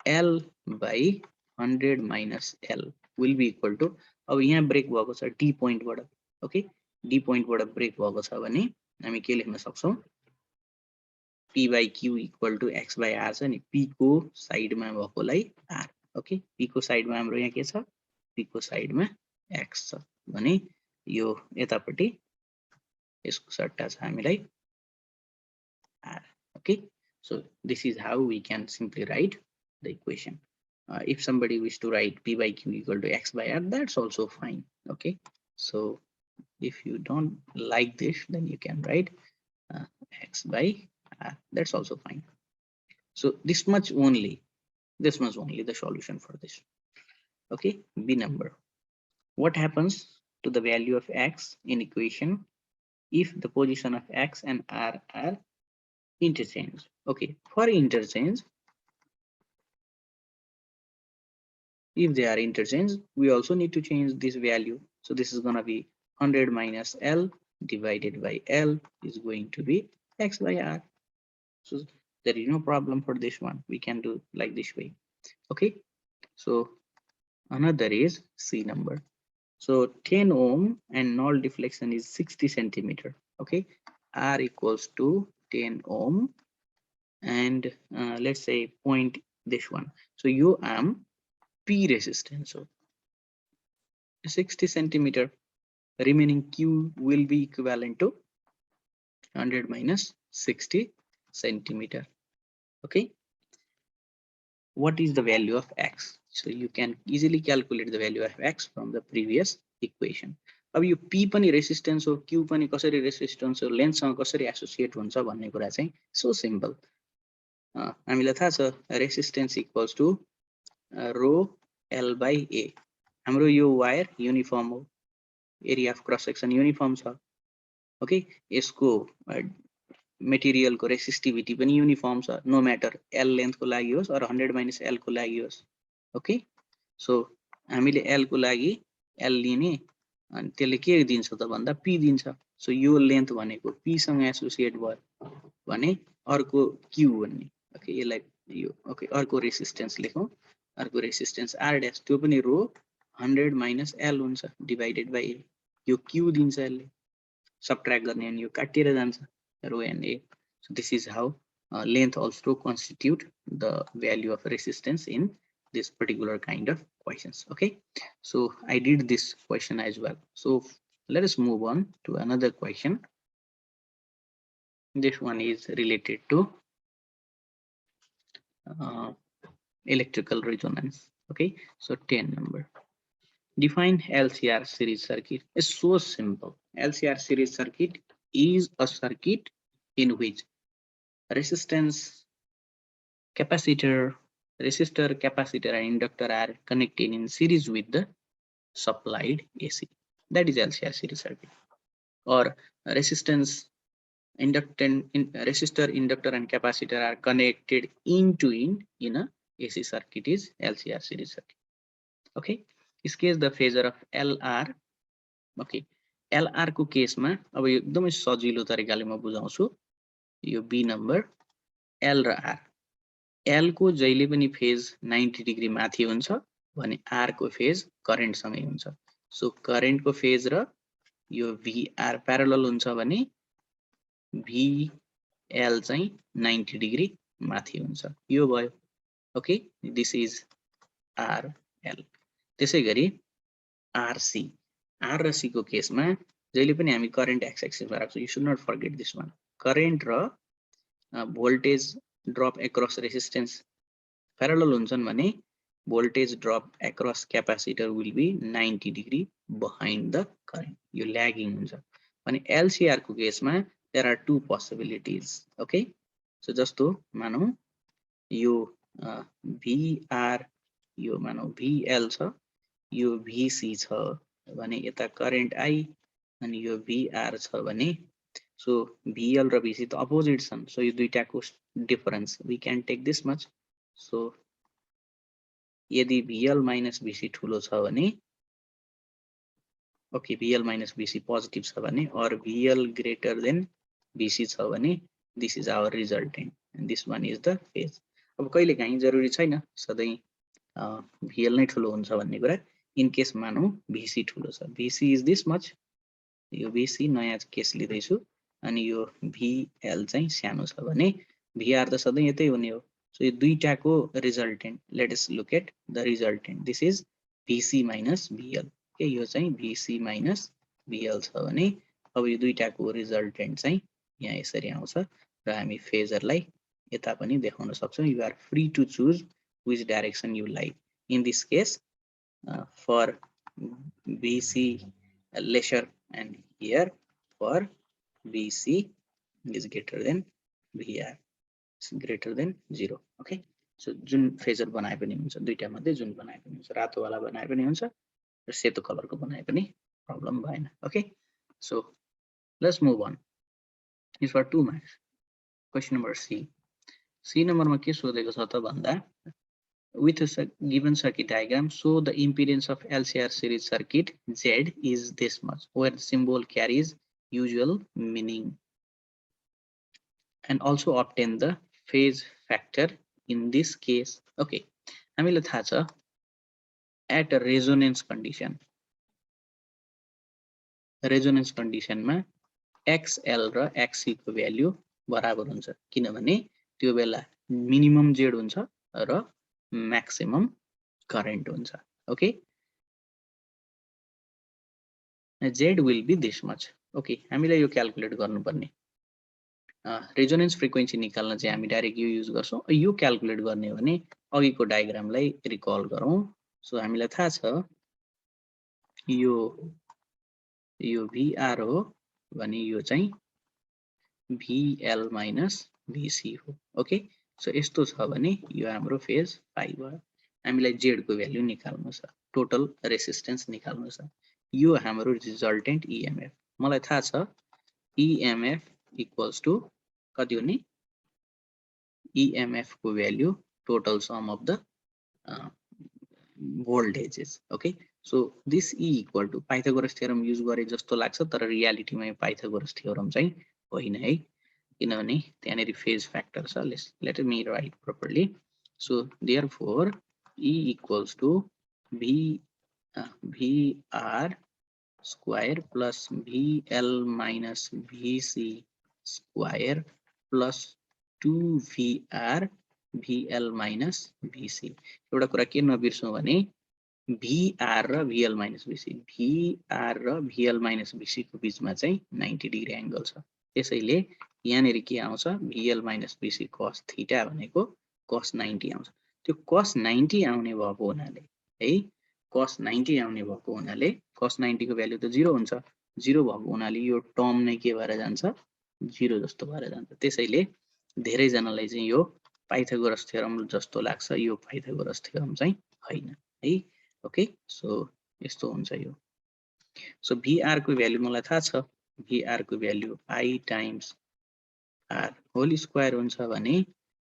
L/100 minus L will be equal to, अब यहाँ ब्रेक भएको छ D पोइन्ट बाट. ओके, D पोइन्ट बाट ब्रेक भएको छ भने हामी के लेख्न सक्छौं, P/Q equal to X/R छ नि, P को साइडमा भएकोलाई R. ओके, P को साइडमा हाम्रो यहाँ के छ, P को साइडमा X छ भने यो यतापट्टि यसको सट्टा छ हामीलाई R. Okay, so this is how we can simply write the equation. If somebody wish to write P/Q equal to X/R, that's also fine. Okay, so if you don't like this, then you can write x by r. That's also fine. So this much only the solution for this. Okay, B number. What happens to the value of x in equation if the position of x and r are interchanged? Okay, for interchange, if they are interchanged, we also need to change this value. So this is going to be 100 minus L divided by L is going to be x by r. So there is no problem for this one. We can do like this way. Okay, so another is C number. So 10 ohm and null deflection is 60 centimeter. Okay, R equals to 10 ohm and let's say point this one. So you am P resistance. So 60 centimeter, remaining Q will be equivalent to 100 minus 60 centimeter. Okay, what is the value of x? So you can easily calculate the value of x from the previous equation. अब यो P पनि resistance हो, Q पनि कसरी resistance हो, लेन्थसँग कसरी associate हुन्छ भन्ने कुरा चाहिँ सो सिम्पल. हामीलाई थाहा छ resistance equals to rho L by A. हाम्रो यो वायर युनिफर्म हो, area of cross section uniform छ. ओके, यसको मेटेरियल को रेसिस्टिभिटी पनि युनिफर्म छ, नो म्याटर एल लेन्थ को लागि होस् अर 100 माइनस एल को लागि होस्. ओके, सो हामीले एल को लागि एल लिने अनि त्यसले के दिन्छ त भन्दा पी दिन्छ. सो यो लेन्थ भनेको पी सँग एसोसिएट भयो भने अर्को क्यू भन्ने. ओके, यसलाई यो ओके अर्को रेसिस्टेन्स लेखौं. अर्को रेसिस्टेन्स आर ड्याश, त्यो पनि रो 100 माइनस एल हुन्छ डिवाइडेड बाइ ए. यो क्यू दिन्छ, यसले सबट्र्याक्ट गर्ने अनि यो काटिएर जान्छ rho and A. So this is how length also constitute the value of resistance in this particular kind of questions. Okay, so I did this question as well. So let us move on to another question. This one is related to electrical resonance. Okay, so 10 number. Define LCR series circuit. It's so simple. LCR series circuit is a circuit in which resistance, capacitor, resistor, capacitor and inductor are connected in series with the supplied AC. That is LCR series circuit. Or resistance, resistor, inductor and capacitor are connected in a AC circuit is LCR series circuit. Okay, this case the phasor of LR. Okay, LR को केसमा अब यो एकदमै सजिलो तरिकाले म बुझाउँछु. यो B नम्बर L र R. L को जहिले पनि फेज 90 डिग्री माथि हुन्छ भने R को फेज करेन्ट सँगै हुन्छ. सो करेन्ट को फेज र यो VR प्यारलल हुन्छ भने VL चाहिँ 90 डिग्री माथि हुन्छ. यो भयो. Okay, this is RL. त्यसैगरी RC. R र C को केसमा जहिले पनि हामी करेन्ट एक्स एक्सिसमा राख्छौं. You should not forget this one. Current र voltage drop across resistance parallel हुन्छन् भने voltage drop across capacitor will be 90 degree behind the current. यो lagging हुन्छ भने LCR को केसमा there are two possibilities. Okay, so जस्तो मानौ यो VR यो मानौ VL छ, यो VC छ भने यता करेन्ट I अनि यो VR छ भने so VL र VC त अपोजिट छन्. So यो दुईटाको difference we can take this much. So यदि VL minus VC ठुलो छ भने okay VL minus VC positive छ भने or VL greater than VC छ भने this is our resultant and this one is the phase. अब कहिले काहीँ जरुरी छैन सधैं VL नै ठुलो हुन्छ भन्ने कुरा. इन केस मानौ VC ठुलो छ, VC is this much, यो VC नयाँ केस लिदैछु अनि यो VL चाहिँ सानो छ भने VR त सधैं यतै हुने हो. So यो दुईटाको resultant, let us look at the resultant. This is VC minus VL. Okay, यो चाहिँ VC minus VL छ भने अब यो दुईटाको resultant चाहिँ यहाँ यसरी आउँछ र हामी फेजरलाई यता पनि देखाउन सक्छौं. You are free to choose which direction you like. In this case, for VC lesser and here for VC is greater than VR is greater than 0. Okay, so जुन फेजर बनाए पनि हुन्छ, दुईटा मध्ये जुन बनाए पनि हुन्छ, रातो वाला बनाए पनि हुन्छ र सेतो कलरको बनाए पनि प्रब्लम भएन. Okay, so let's move on. Is for 2 marks. Question number C. C नम्बरमा के सोधेको छ त भन्दा with a given circuit diagram, show the impedance of LCR series circuit Z is this much, where the symbol carries usual meaning, and also obtain the phase factor in this case. Okay, हामीलाई थाहा छ at a resonance condition मा XL र XC को value बराबर हुन्छ, किनभने त्यो बेला मिनिमम Z हुन्छ र maximum current हुन्छ. Okay, Z will be this much. Okay, हामीलाई यो क्याल्कुलेट गर्नुपर्ने. रेजोनेन्स फ्रिक्वेन्सी निकाल्न चाहिँ हामी डाइरेक्ट यो युज गर्छौं. यो क्याल्कुलेट गर्ने हो भने अघिको डायग्रामलाई रिकल गरौँ. सो हामीलाई थाहा छ यो VR हो भने यो चाहिँ VL माइनस VC हो. ओके, सो यस्तो छ भने यो हाम्रो फेज पाइ भयो. हामीलाई Z को भ्यालु निकाल्नु छ, टोटल रेसिस्टेन्स निकाल्नु छ. यो हाम्रो रिजल्टेन्ट EMF. मलाई थाहा छ EMF इक्वल्स टु कति हो नि, EMF को value total sum of the voltages. Okay, so this E equal to Pythagoras theorem use गरे जस्तो लाग्छ, तर रियालिटीमा यो Pythagoras theorem चाहिँ होइन है, किनभने त्यहाँनेरि फेज फ्याक्टर छ. let me write properly. So therefore E equals to VR square plus VL minus VC square plus 2VR VL minus VC. एउटा कुरा के नबिर्सौं भने VR र VL minus VC, VR र VL minus VC को बीचमा चाहिँ 90 डिग्री एंगल छ. त्यसैले यहाँनेरि के आउँछ, VL minus VC cos theta भनेको cos 90 आउँछ. त्यो cos 90 आउने भएको हुनाले है, cos 90 आउने भएको हुनाले cos 90 को भ्यालु त 0 हुन्छ. 0 भएको हुनाले यो टर्म नै के भएर जान्छ, 0 जस्तो भएर जान्छ. त्यसैले धेरै जनालाई चाहिँ यो पाइथागोरस थ्योरम जस्तो लाग्छ, यो पाइथागोरस थ्योरम चाहिँ हैन है. ओके, सो यस्तो हुन्छ यो. सो VR को भ्यालु मलाई थाहा छ, VR को भ्यालु I times R whole square हुन्छ भने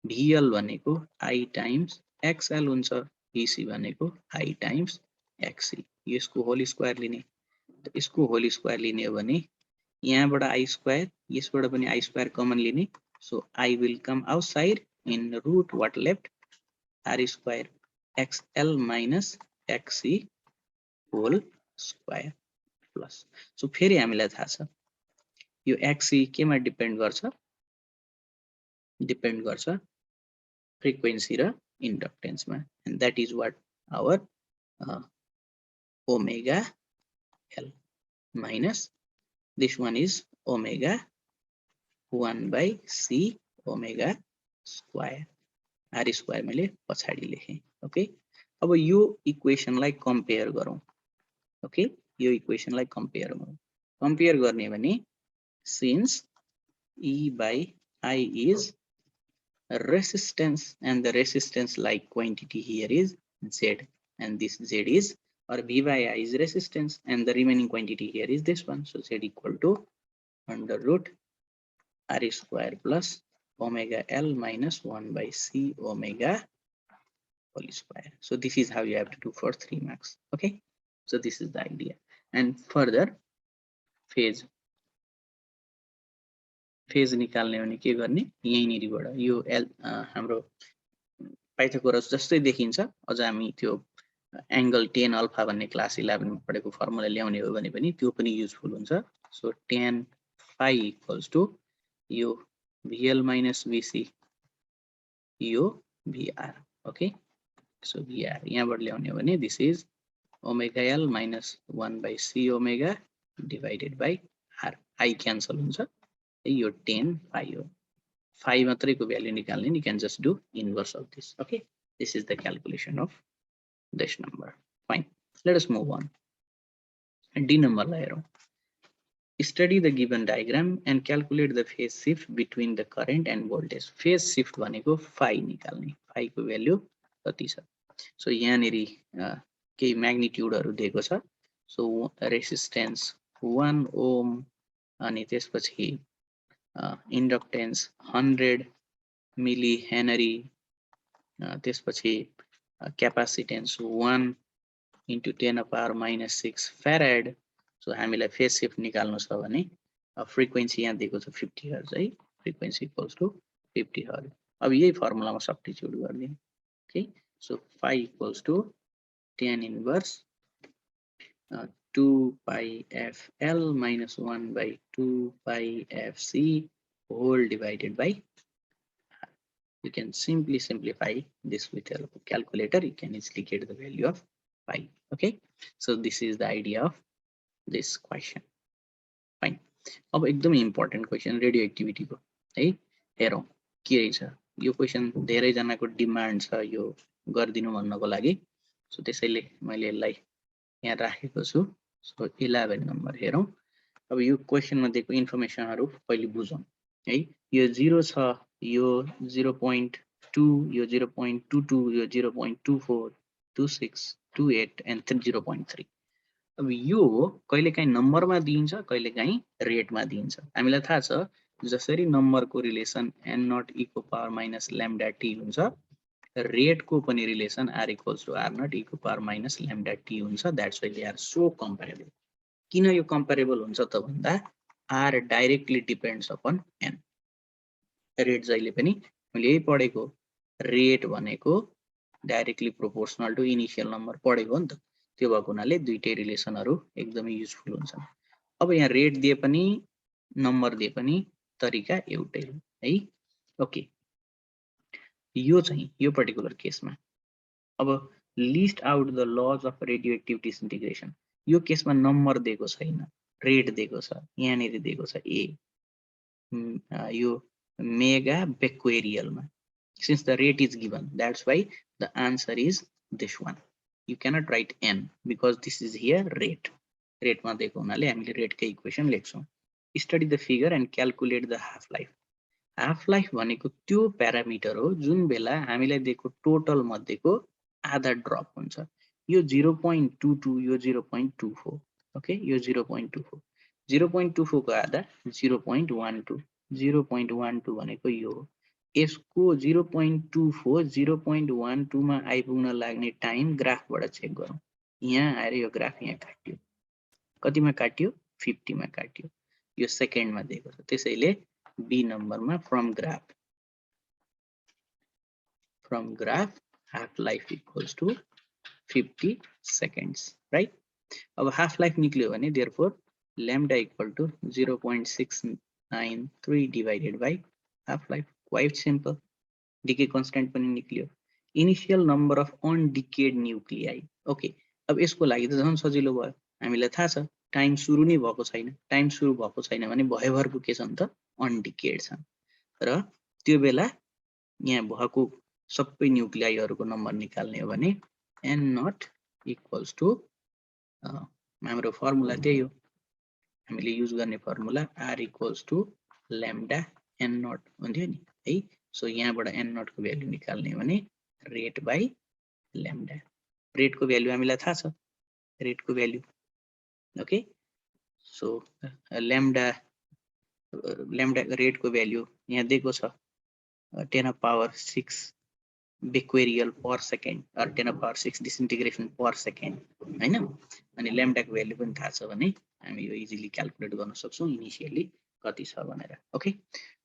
VL भनेको I टाइम्स XL हुन्छ, VC भनेको I टाइम्स XC. यसको होल स्क्वायर लिने, यसको होल स्क्वायर लिने हो भने यहाँबाट I स्क्वायर, यसबाट पनि I स्क्वायर कमन लिने. So I will come outside in root what left, R square XL minus XC whole square plus. So फेरि हामीलाई थाहा छ यो XC केमा डिपेन्ड गर्छ, डिपेन्ड गर्छ फ्रिक्वेन्सी र इन्डक्टेन्समा, and that is what our omega L minus this one is omega 1 by C omega square. R square मैले पछाडी लेखेँ. ओके, अब यो इक्वेसनलाई कम्पेयर गरौँ. ओके, यो इक्वेसनलाई कम्पेयर गरौँ. कम्पेयर गर्ने भने since E by I is resistance and the resistance like quantity here is Z, and this Z is, or V by I is resistance and the remaining quantity here is this one. So Z equal to under root R square plus omega L minus 1 by C omega whole square. So this is how you have to do for 3 marks. Okay, so this is the idea. And further phase निकाल्ने भने के गर्ने, यहीँनिरबाट यो L हाम्रो Pythagoras जस्तै देखिन्छ. अझ हामी त्यो एंगल tan अल्फा भन्ने क्लास 11 मा पढेको फर्मुला ल्याउने हो भने पनि त्यो पनि युजफुल हुन्छ. So tan phi equals to यो VL minus VC यो VR. ओके, सो VR यहाँबाट ल्याउने हो भने this is omega L minus 1 by C omega divided by R. I cancel हुन्छ, यो tan phi हो. phi मात्रैको भ्यालु निकाल्ने, you can just do inverse of this. Okay, this is the calculation of this number. Fine, let us move on. D number लाई हेरौँ. Study the given diagram and calculate the phase shift between the current and voltage. Phase shift भनेको phi निकाल्ने, phi को value कति छ. So यहाँनेरि केही म्याग्निट्युडहरु दिएको छ. So resistance 1 ohm अनि त्यसपछि inductance 100 milli Henry, त्यसपछि capacitance 1 into 10 to the power minus 6 farad. So हामीलाई phase shift निकाल्नु छ भने frequency यहाँ दिएको छ 50 Hz है, frequency equals to 50 Hz. अब यही फर्मुलामा सब्स्टिट्युट गर्दिनु. Okay, so phi equals to tan inverse 2 pi fl minus 1 by 2 pi fc whole divided by. You can simply simplify this with a calculator. You can easily get the value of phi. Okay, so this is the idea of this question. Fine. अब एकदमै important question radioactivity को है. हेरौं के रहेछ. यो question धेरै जनाको डिमान्ड छ यो गर्दिनु भन्नको लागि. सो त्यसैले मैले यसलाई यहाँ राखेको छु. सो 11 नम्बर हेरौं. अब यो क्वेशनमा दिएको इन्फर्मेसनहरु पहिले बुझौं है. यो 0 छ, यो 0.2, यो 0.22, यो 0.24, 26, 28 and 0.3. अब यो कहिलेकाहीँ नम्बरमा दिइन्छ, कहिलेकाहीँ रेटमा दिइन्छ. हामीलाई थाहा छ जसरी नम्बरको रिलेसन n नट e को पावर माइनस लैम्डा t हुन्छ, रेटको पनि relation r equals to r naught e को पावर माइनस लैम्डा t हुन्छ. That's why they are so comparable. किन यो कम्पेरेबल हुन्छ त भन्दा r directly depends upon n. Rate जहिले पनि मैले यही पढेको, रेट भनेको directly proportional to initial number पढेको नि त. त्यो भएको हुनाले दुईटै रिलेसनहरु एकदमै युजफुल हुन्छन्. अब यहाँ रेट दिए पनि नम्बर दिए पनि तरिका एउटै हो है. ओके, यो चाहिँ यो पर्टिकुलर केसमा अब list out the lodge of radioactive disintegration. यो केसमा नम्बर दिएको छैन, रेट दिएको छ. यहाँनेरि दिएको छ a, यो mega बेक्वेरियलमा. Since the rate is given, that's why the answer is this one. You cannot write n because this is here rate. Rate मा दिएको हुनाले हामीले rate को इक्वेसन लेख्छौं. Study the figure and calculate the half life. Half life भनेको त्यो parameter हो जुन बेला हामीलाई दिएको टोटल मध्येको आधा ड्रप हुन्छ. यो 0.22, यो 0.24. ओके, यो 0.24, 0.24 को आधा 0.12, 0.12 भनेको यो हो. यसको 0.24 0.12 मा आइपुग्न लाग्ने टाइम ग्राफबाट चेक गरौँ. यहाँ आएर यो ग्राफ यहाँ काट्यो. कतिमा काट्यो? 50 मा काट्यो. यो सेकेन्डमा दिएको छ. त्यसैले बी नम्बरमा from graph half life equals to 50 seconds, right. अब हाफ लाइफ निक्ल्यो भने therefore lambda equal to 0.693 divided by half life. Quite simple. Decay constant पनि निक्ल्यो. Initial number of undecayed nuclei. Okay, अब यसको लागि त झन् सजिलो भयो. हामीलाई थाहा छ टाइम सुरु नै भएको छैन. टाइम सुरु भएको छैन भने भयभरको के छन् त अनडिकेड छन्. र त्यो बेला यहाँ भएको सबै न्युक्लियाइहरुको नम्बर निकाल्ने हो भने n नट इक्वल्स टु हाम्रो फर्मुला त्यही हो. हामीले युज गर्ने formula r equals to lambda n naught हुन्थ्यो नि है. सो यहाँबाट n नट को भ्यालु निकाल्ने हो भने रेट बाइ लैम्डा. रेट को भ्यालु हामीलाई थाहा छ, रेट को value. Okay, so lambda rate को भ्यालु यहाँ दिएको छ 10 power 6 becquerel per second or 10 power 6 disintegration per second हैन. अनि लैम्डा को भ्यालु पनि थाहा छ भने हामी यो इजिली क्याल्कुलेट गर्न सक्छौं इनिशियली कति छ भनेर. Okay,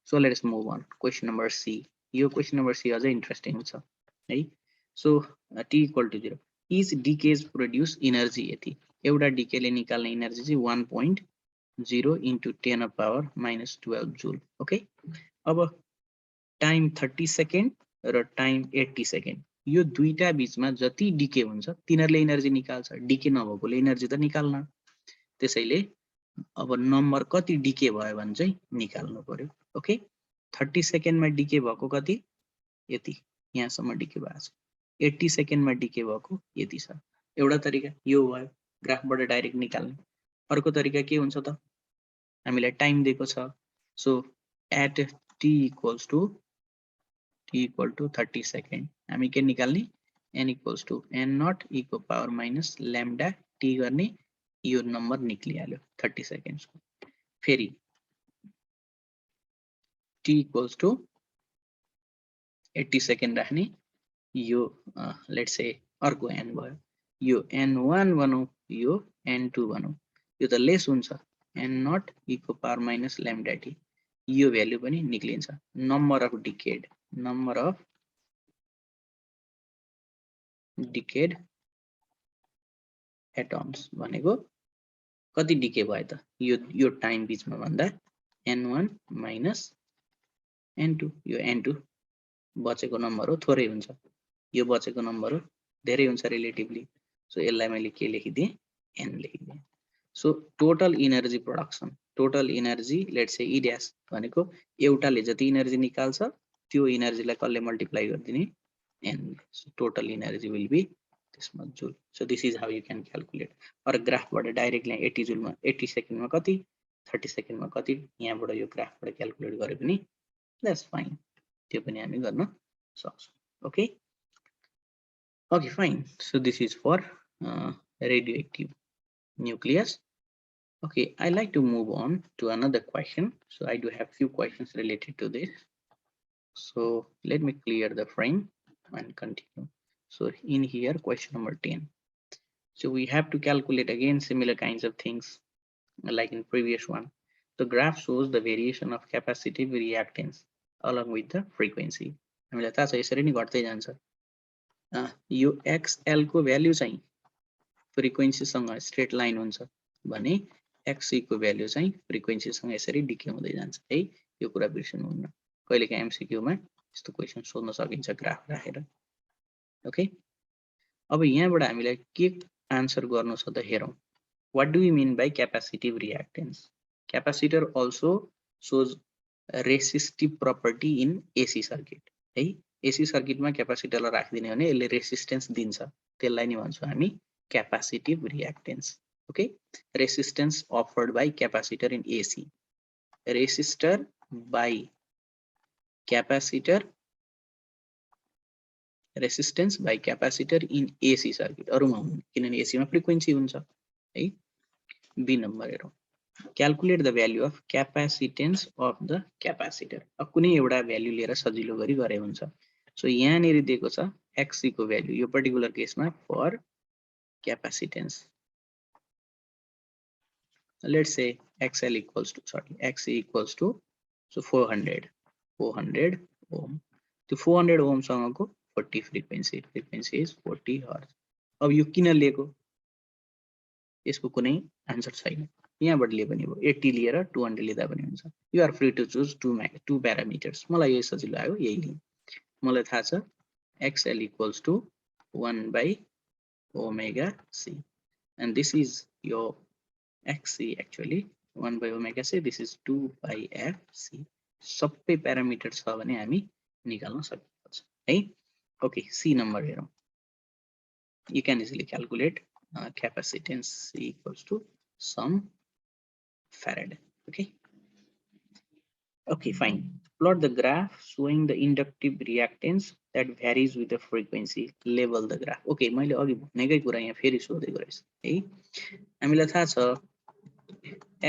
so let us move on. Question number C. यो question number C अझै इन्ट्रेस्टिङ छ है. So t equal to 0. Each decays produce energy यति. एउटा डिकेले निकाल्ने एनर्जी चाहिँ 1.0 into 10 power minus 12 joule. Okay, अब टाइम 30 सेकेन्ड र टाइम 80 सेकेन्ड. यो दुईटा बीचमा जति डिके हुन्छ तिनीहरुले एनर्जी निकाल्छ. डिके नभएकोले एनर्जी त निकाल्न. त्यसैले अब नम्बर कति डिके भयो भने चाहिँ निकाल्नु पर्यो. ओके, 30 सेकेन्डमा डिके भएको कति? यति, यहाँसम्म डिके भएको छ. 80 सेकेन्डमा डिके भएको यति छ. एउटा तरिका यो भयो ग्राफबाट डाइरेक्ट निकाल्ने. अर्को तरिका के हुन्छ त हामीलाई टाइम दिएको छ so at t equals to 30 second हामी के निकाल्ने n equals to n naught e को पावर माइनस लैम्डा t गर्ने यो नम्बर निक्लिहाल्यो 30 सेकेन्ड्स को फेरि t इक्वल्स टु 80 सेकेन्ड राख्ने यो लेट्स से अर्को n भयो यो n1 भनौं यो n2 भनौं यो त लेस हुन्छ n नट e को पावर माइनस लैम्डा t यो भ्यालु पनि निक्लिन्छ नम्बर अफ डिकेड एटम्स भनेको कति डिके भयो त यो टाइम बीचमा भन्दा n1 माइनस n2 यो n2 बचेको नम्बर हो थोरै हुन्छ यो बचेको नम्बर हो धेरै हुन्छ रिलेटिभली सो यसलाई मैले के लेखिदिए n लेखिदिए so total energy production total energy let's say E dash भनेको एउटाले जति इनर्जी निकाल्छ त्यो इनर्जीलाई कसले मल्टिप्लाई गरिदिने n so total energy will be त्यसमा joule so this is how you can calculate or ग्राफबाट डाइरेक्टली 80 जुलमा 80 सेकेन्डमा कति 30 सेकेन्डमा कति यहाँबाट यो ग्राफबाट क्याल्कुलेट गरे पनि द्याट्स फाइन त्यो पनि हामी गर्न सक्छौं okay okay fine so this is for radioactive nucleus okay I like to move on to another question so I do have few questions related to this so let me clear the frame and continue so in here question number 10 so we have to calculate again similar kinds of things like in previous one the graph shows the variation of capacitive reactance along with the frequency हामीलाई थाहा छ यसरी नै घट्दै जान्छ यो XL को value चाहिँ फ्रिक्वेन्सी सँग स्ट्रेट लाइन हुन्छ भने XC को भ्यालु चाहिँ फ्रिक्वेन्सी सँग यसरी डिके हुँदै जान्छ है यो कुरा बिर्सनु हुन्न कहिलेकाहीँ एमसीक्यू मा यस्तो क्वेशन सोध्न सकिन्छ ग्राफ राखेर ओके अब यहाँबाट हामीलाई के आन्सर गर्नु छ त हेरौं what do you mean by capacitive reactance capacitor also shows resistive property in AC circuit है एसी सर्किटमा क्यापासिटरलाई राखिदिने भने यसले रेसिस्टेन्स दिन्छ त्यसलाई नि भन्छौं हामी capacitive reactance okay resistance afford by capacitor in AC resistor by capacitor resistance by capacitor in AC circuit अरुमा हुन्न किनभने एसी मा फ्रिक्वेन्सी हुन्छ है बी नम्बर हेरौं calculate the value of capacitance of the capacitor अब कुनै एउटा भ्यालु लिएर सजिलो गरी गरे हुन्छ सो यहाँनेरि दिएको छ XC को भ्यालु यो पर्टिकुलर केसमा for capacitance let's say XL equals to XC equals to so 400 ohm त्यो 400 ओम सँगको 40 फ्रिक्वेन्सी इज 40 हर्ज अब यो किन लिएको यसको कुनै आन्सर छैन यहाँबाट लिए पनि हो 80 लिएर 200 लिँदा पनि हुन्छ you are free to choose two parameters मलाई यही सजिलो लाग्यो यही लिएँ मलाई थाहा छ XL equals to 1 by omega c and this is your XC actually 1 by omega c this is 2 by FC सबै प्यारामिटर छ भने हामी निकाल्न सकिन्छ है ओके सी नम्बर हेरौं you can easily calculate capacitance C equals to some farad okay fine plot the graph showing the inductive reactance that varies with the frequency level the graph okay मैले अघि भनेकै कुरा यहाँ फेरि सोधेको रहेछ है हामीलाई थाहा छ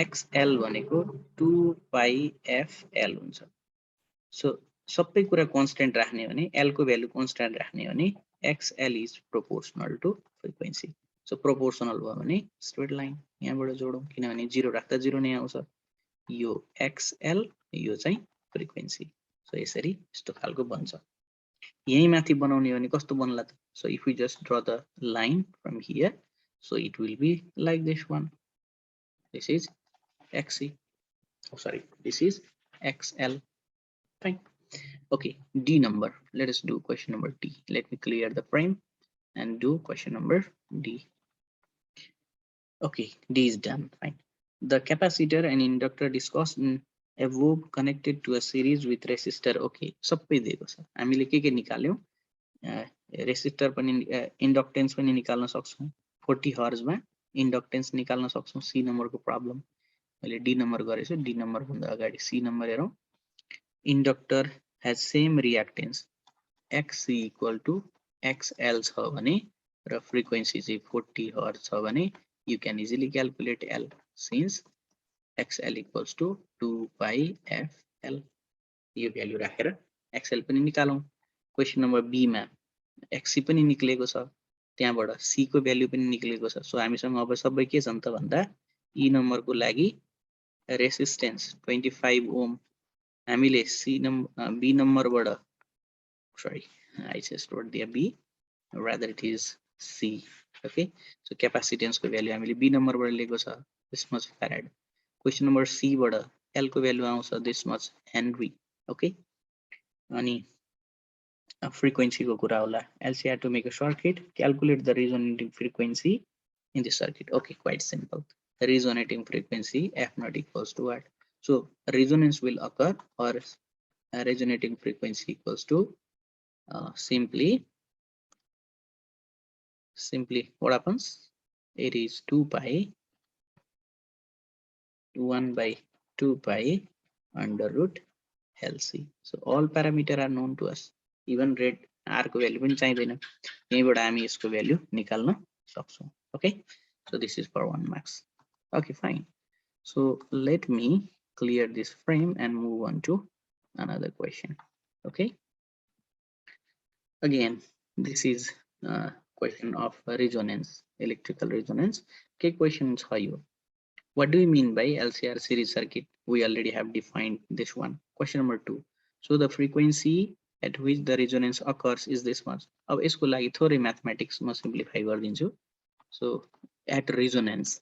XL भनेको 2 pi FL हुन्छ सो सबै कुरा कन्स्टेन्ट राख्ने भने L को भ्यालु कन्स्टेन्ट राख्ने भने XL is proportional to frequency so proportional भयो भने स्ट्रेट लाइन यहाँबाट जोडौं किनभने 0 राख्दा 0 नै आउँछ यो XL यो चाहिँ फ्रिक्वेन्सी सो यसरी यस्तो खालको बन्छ यही माथि बनाउने भने कस्तो बन्ला त so if we just draw the line from here so it will be like this one this is XC oh sorry this is XL fine okay D number let us do question number D let me clear the frame and do question number D okay D is done fine the capacitor and inductor discussed in above connected to a series with resistor okay सबै दिएको छ हामीले के निकाल्यौ resistor पनि inductance पनि निकाल्न सक्छौं 40 hertz मा इन्डक्टेन्स निकाल्न सक्छौं सी नम्बरको प्रब्लम मैले डी नम्बर गरेछु, डी नम्बर भन्दा अगाडि सी नम्बर हेरौँ। Inductor has same reactance XC equal to XL छ भने र फ्रिक्वेन्सी चाहिँ 40 हर्ट्ज छ भने you can easily calculate L since XL equals to 2 pi FL. यो भ्यालु राखेर XL पनि निकालौं। क्वेशन नम्बर बी मा XC पनि निक्लेको छ, त्यहाँबाट C को भ्यालु पनि निक्लेको छ। सो हामीसँग अब सबै के छन् त भन्दा E नम्बर को लागि रेसिस्टेन्स 25 ओम, हामीले B नम्बरबाट sorry I just wrote there B, rather it is C. Okay, so capacitance को भ्यालु हामीले B नम्बरबाट लिएको छ this much farad. Question number C बाट L को भ्यालु आउँछ this much Henry. Okay, अनि frequency को कुरा होला। LC had to make a circuit, calculate the resonating frequency in the circuit. Okay, quite simple. Resonating frequency F naught equals to what? So resonance will occur, or resonating frequency equals to simply what happens? It is 2 pi 1 by 2 pi under root LC. So all parameter are known to us. Even red R को value पनि चाहिदैन, यहीबाट हामी यसको value निकाल्न सक्छौं। Okay, so this is for 1 marks. Okay, fine. So let me clear this frame and move on to another question. Okay, again this is question of resonance, electrical resonance. Okay, question छ यो, what do you mean by LCR series circuit? We already have defined this one. Question number 2. So the frequency at which the resonance occurs is this much. अब यसको लागि थोरै mathematics म simplify गरिदिन्छु. So at resonance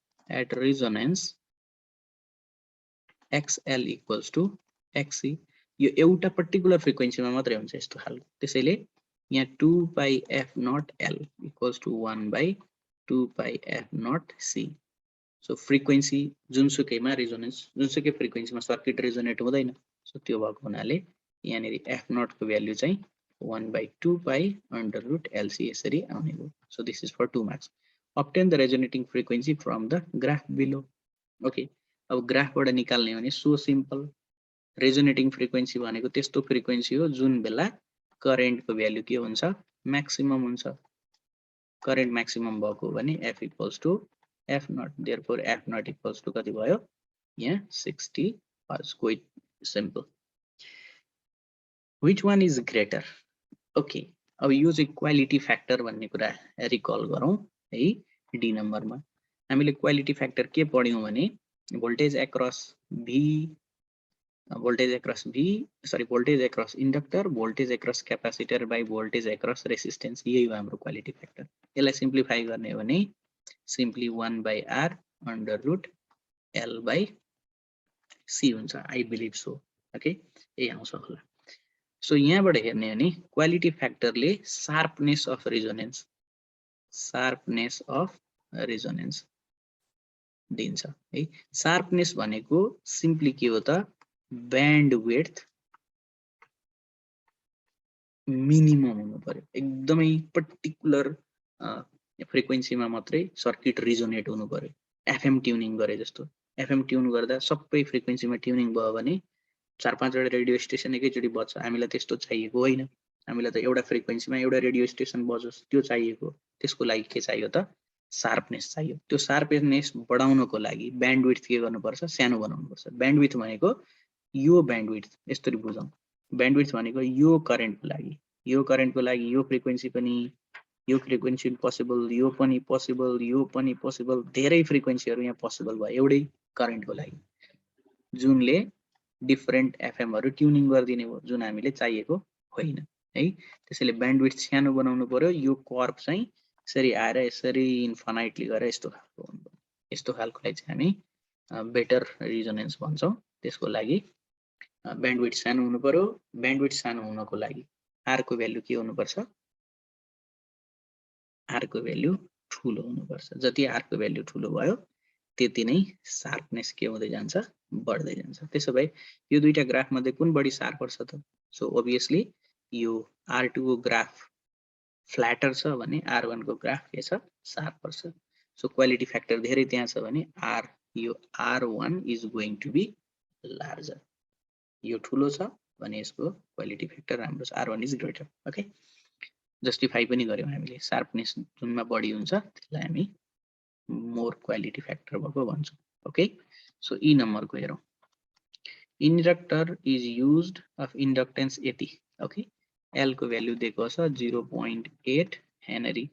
XL equals to XC. यो एउटा particular frequency मा मात्रै हुन्छ यस्तो खालको, त्यसैले यहाँ 2 pi F naught L equals to 1 by 2 pi F naught C. So frequency जुनसुकैमा रेजोनेन्स जुनसुकै फ्रिक्वेन्सीमा सर्किट रेजोनेट हुँदैन, सो त्यो भएको हुनाले यहाँनेरि F naught को भ्यालु चाहिँ 1 by 2 pi under root LC यसरी आउने हो। So this is for 2 marks. Obtain the resonating frequency from the graph below. Okay, अब ग्राफबाट निकाल्ने भने सो सिम्पल, रेजोनेटिङ फ्रिक्वेन्सी भनेको त्यस्तो फ्रिक्वेन्सी हो जुन बेला करेन्टको भ्यालु के हुन्छ, म्याक्सिमम हुन्छ। करेन्ट म्याक्सिमम भएको भने F equals to F naught, therefore F naught equals to कति भयो यहाँ 60 Hz. Quite simple. Which one is greater? Okay, अब यो चाहिँ क्वालिटी फ्याक्टर भन्ने कुरा रिकल गरौँ है। डी नम्बरमा हामीले क्वालिटी फ्याक्टर के पढ्यौं भने voltage across inductor, voltage across capacitor by voltage across resistance, यही हो हाम्रो क्वालिटी फ्याक्टर। यसलाई सिम्प्लिफाई गर्ने हो भने simply 1 by R under root L by C हुन्छ, I believe so. Okay, यही आउँछ होला। सो यहाँबाट हेर्ने हो भने क्वालिटी फ्याक्टरले शार्पनेस अफ रेजोनेन्स दिन्छ है। शार्पनेस भनेको सिम्पली के हो त, ब्यान्ड विड्थ मिनिमम हुनु पर्यो, एकदमै पर्टिकुलर फ्रिक्वेन्सीमा मात्रै सर्किट रिजोनेट हुनु पर्यो। एफएम ट्युनिङ गरे जस्तो, एफएम ट्युन गर्दा सबै फ्रिक्वेन्सीमा ट्युनिङ भयो भने 4-5 वटा रेडियो स्टेसन एकैचोटि बज्छ, हामीलाई त्यस्तो चाहिएको होइन। हामीलाई त एउटा फ्रिक्वेन्सीमा एउटा रेडियो स्टेसन बजोस् त्यो चाहिएको। त्यसको लागि के चाहियो त, शार्पनेस चाहियो। त्यो शार्पनेस बढाउनको लागि ब्यान्डविड्थ के गर्नुपर्छ, सानो बनाउनुपर्छ। ब्यान्डविड्थ भनेको यो ब्यान्डविड्थ यसरी बुझौँ, ब्यान्डविड्थ भनेको यो करेन्टको लागि यो फ्रिक्वेन्सी पनि, यो फ्रिक्वेन्सी पोसिबल, यो पनि पोसिबल, यो पनि पोसिबल, धेरै फ्रिक्वेन्सीहरु यहाँ पोसिबल भयो एउटै करेन्टको लागि, जुनले डिफरेन्ट एफएमहरु ट्युनिङ गर्दिने हो, जुन हामीले चाहिएको होइन है। त्यसैले ब्यान्डविड्थ सानो बनाउनु पर्यो। यो कर्भ चाहिँ यसरी आएर यसरी इन्फिनाइटली गएर यस्तो खालको हुन्छ। यस्तो खालकोलाई चाहिँ हामी बेटर रेजोनेन्स भन्छौं। त्यसको लागि ब्यान्डविड्थ सानो हुनु पर्यो। ब्यान्डविड्थ सानो हुनको लागि आर को भ्यालु के हुनुपर्छ, आर को भ्यालु ठूलो हुनुपर्छ। जति आर को भ्यालु ठूलो भयो त्यति नै शार्पनेस के हुँदै जान्छ, बढ्दै जान्छ। त्यसो भए यो दुईटा ग्राफ मध्ये कुन बढी शार्पर छ त? सो ओब्भियसली यो R2 को ग्राफ फ्ल्याटर छ भने R1 को ग्राफ के छ, शार्पर छ। सो क्वालिटी फ्याक्टर धेरै त्यहाँ छ भने R यो R1 is going to be larger. यो ठुलो छ भने यसको क्वालिटी फ्याक्टर राम्रो छ, R1 is greater. Okay, justify पनि गर्यौं हामीले, शार्पनेस जुनमा बढी हुन्छ त्यसलाई हामी मोर क्वालिटी फ्याक्टर भएको भन्छौं. ओके, सो ई नम्बरको हेरौं. Inductor is used of inductance AT. Okay, L को value दिएको छ 0.8 Henry.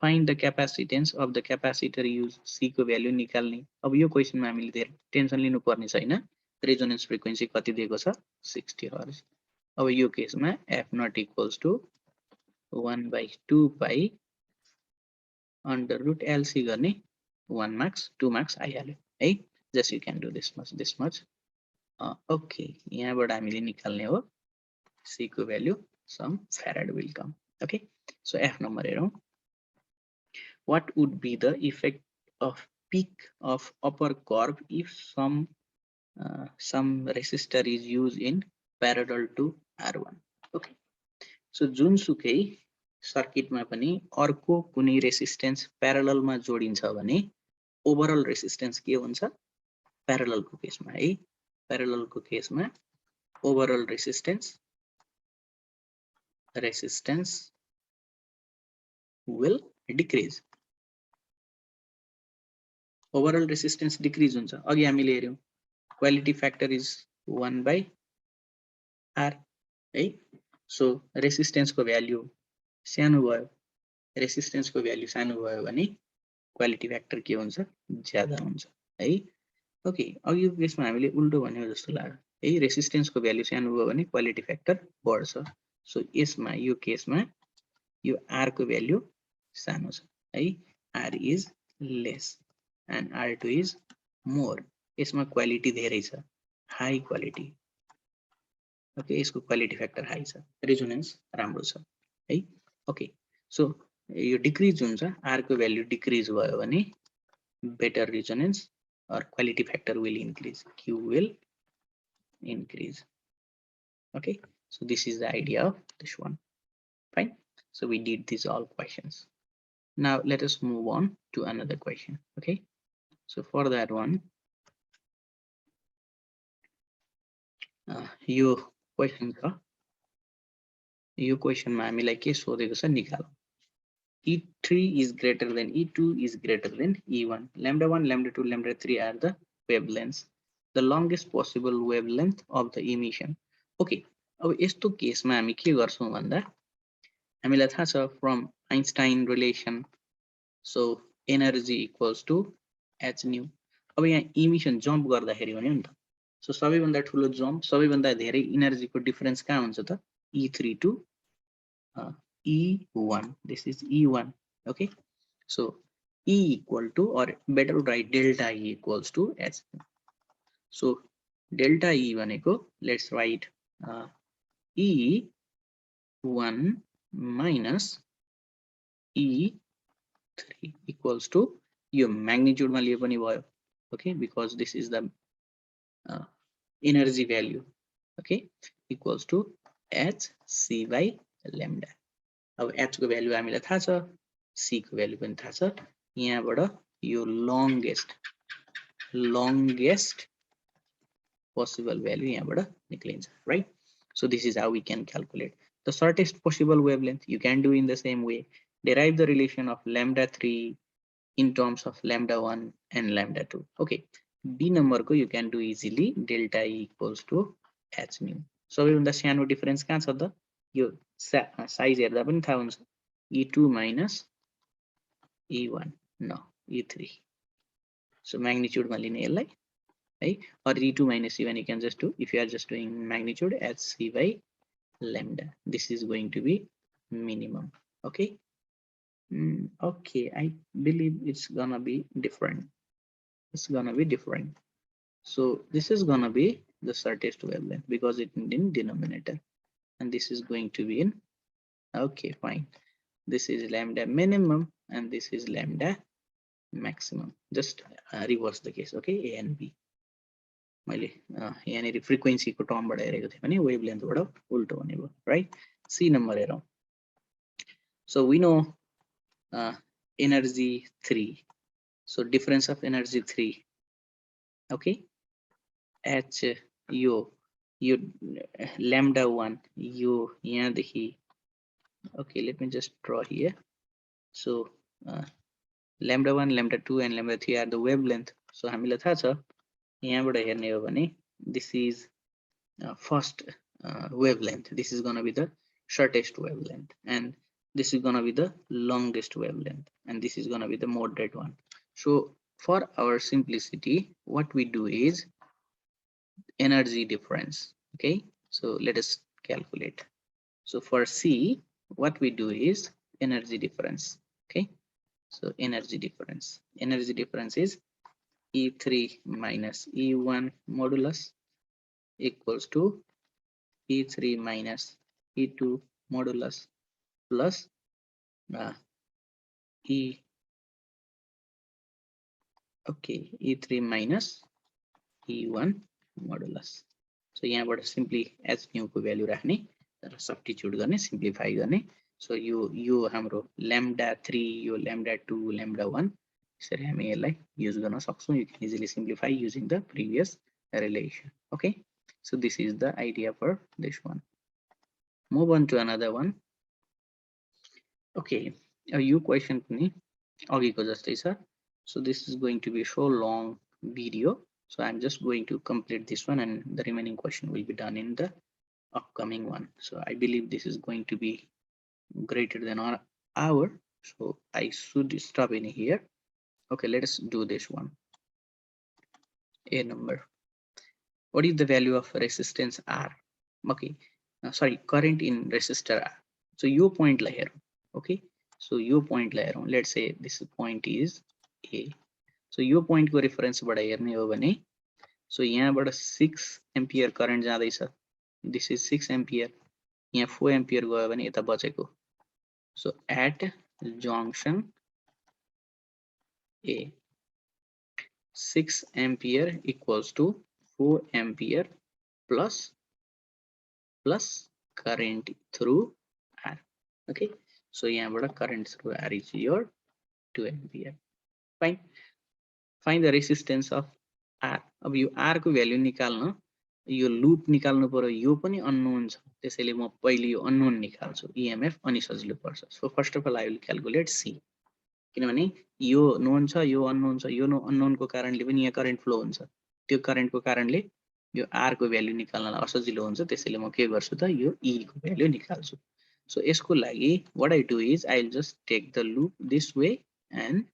Find the capacitance of the capacitor used. C को value निकाल्ने. अब यो क्वेशनमा हामीले धेरै टेन्सन लिनु पर्ने छैन. रेजोनेन्स फ्रिक्वेन्सी कति दिएको छ 60 हर्ज. अब यो केसमा F not equals to 1/2 pi under root LC गर्ने 1 marks 2 marks आइहाल्यो है. Just you can do this much. Okay, यहाँबाट हामीले निकाल्ने हो C को value some farad will come. Okay, so F number हेरौं. What would be the effect of peak of upper curve if some resistor is used in parallel to R1? Okay, so जुनसुकै सर्किटमा पनि अर्को कुनै resistance प्यारललमा जोडिन्छ भने overall resistance के हुन्छ प्यारललको केसमा है. प्यारललको केसमा overall resistance will decrease. Overall resistance decrease हुन्छ. अघि हामीले हेर्यौं क्वालिटी फ्याक्टर इज 1/R है. सो रेसिस्टेन्सको भ्यालु सानो भयो, रेसिस्टेन्सको भ्यालु सानो भयो भने क्वालिटी फ्याक्टर के हुन्छ ज्यादा हुन्छ है. ओके, अघि केसमा हामीले उल्टो भन्यो जस्तो लाग्यो है. रेसिस्टेन्सको भ्यालु सानो भयो भने क्वालिटी फ्याक्टर बढ्छ. सो यसमा यो केसमा यो R को भ्यालु सानो छ है. R is less and R2 is more. यसमा क्वालिटी धेरै छ, हाई क्वालिटी. ओके, यसको क्वालिटी फ्याक्टर हाई छ, रेजोनेन्स राम्रो छ है. ओके, सो यो डिक्रिज हुन्छ, R को भ्यालु डिक्रिज भयो भने better resonance or quality factor will increase, Q will increase. Okay, so this is the idea of this one. Fine, so we did these all questions. Now let us move on to another question. Okay, so for that one यो question छ, यो question मा हामीलाई के सोधेको छ निकालौं. E3 is greater than E2 is greater than E1. Lambda 1, lambda 2, lambda 3 are the wavelengths. The longest possible wavelength of the emission. Okay, अब यस्तो केसमा हामी के गर्छौं भन्दा हामीलाई थाहा छ from Einstein relation, so energy equals to h nu. अब यहाँ emission jump गर्दाखेरि भन्यो नि त. So सबैभन्दा ठुलो जम्प, सबैभन्दा धेरै एनर्जीको डिफरेन्स कहाँ हुन्छ त E3 to E1. This is E1. Okay, so E equal to, or better write delta E equals to H. So delta E भनेको let's write E1 minus E3 equals to यो magnitude मा लिए पनि भयो. Okay, because this is the energy value. Okay, equals to HC by lambda. अब h को value हामीलाई थाहा छ, c को भ्यालु पनि थाहा छ. यहाँबाट यो longest possible value यहाँबाट निक्लिन्छ, right? So this is how we can calculate the shortest possible wavelength. You can do in the same way. Derive the relation of lambda 3 in terms of lambda 1 and lambda 2. Okay, B number को you can do easily. Delta E equals to h nu. सबैभन्दा सानो difference कहाँ छ त यो size हेर्दा पनि थाहा हुन्छ. E2 minus E1, no E3. So magnitude मा लिने यसलाई है, or E2 minus E1 you can just do if you are just doing magnitude as C by lambda. This is going to be minimum. Okay, okay, I believe it's gonna be different. It's gonna be different. So this is gonna be the shortest wavelength because it's in denominator, and this is going to be in, okay fine, this is lambda minimum and this is lambda maximum. Just reverse the case. Okay, A and B. मैले यहाँनिर frequency को term बाट हेरेको थिएँ भने wavelength बाट उल्टो हुने भयो, राइट? सी नम्बर हेरौं. So we know energy 3. So difference of energy 3 Okay, h यो lambda 1 यो यहाँदेखि, okay, let me just draw here. So lambda 1 lambda 2 and lambda 3 are the wavelength. So हामीलाई थाहा छ यहाँबाट हेर्ने हो भने this is first wavelength. This is going to be the shortest wavelength, and this is going to be the longest wavelength, and this is going to be the moderate one. So for our simplicity, what we do is energy difference. Okay, so let us calculate. So for C, what we do is energy difference. Okay, so energy difference is E3 minus E1 modulus equals to E3 minus E2 modulus plus E3 minus E1 modulus. So यहाँबाट simply h nu को value राख्ने र substitute गर्ने, simplify गर्ने. So यो हाम्रो lambda 3, यो lambda 2, lambda 1, यसरी हामी यसलाई use गर्न सक्छौं. You can easily simplify using the previous relation. Okay, so this is the idea for this one. Move on to another one. Okay, यो question पनि अघिको जस्तै छ. So this is going to be so long video, so I'm just going to complete this one, and the remaining question will be done in the upcoming one. So I believe this is going to be greater than an hour, so I should stop in here. Okay, let us do this one. A number. What is the value of resistance R? Okay, sorry, current in resistor R. So your point layer. Okay, so your point layer, let's say this point is A. So यो point को reference बाट हेर्ने हो भने, so यहाँबाट 6 ampere current जाँदैछ. This is 6 ampere. यहाँ 4 ampere गयो भने यता बचेको. So at junction A, 6 ampere equals to 4 ampere plus current through R. Okay, so यहाँबाट current through R is your 2 ampere. Fine. Find the resistance of R. अब यो R को value निकाल्न यो लूप निकाल्नु पर्यो, यो पनि अननोन छ, त्यसैले म पहिले यो अननोन निकाल्छु, EMF अनि सजिलो पर्छ. So first of all I will calculate C, किनभने यो नोन छ, यो अननोन छ, यो अननोन को कारणले पनि यहाँ करन्ट फ्लो हुन्छ, त्यो करन्ट को कारणले यो R को भ्यालु निकाल्नलाई असजिलो हुन्छ, त्यसैले म के गर्छु त यो E को भ्यालु निकाल्छु. So यसको लागि what I do is I will just take the loop this way and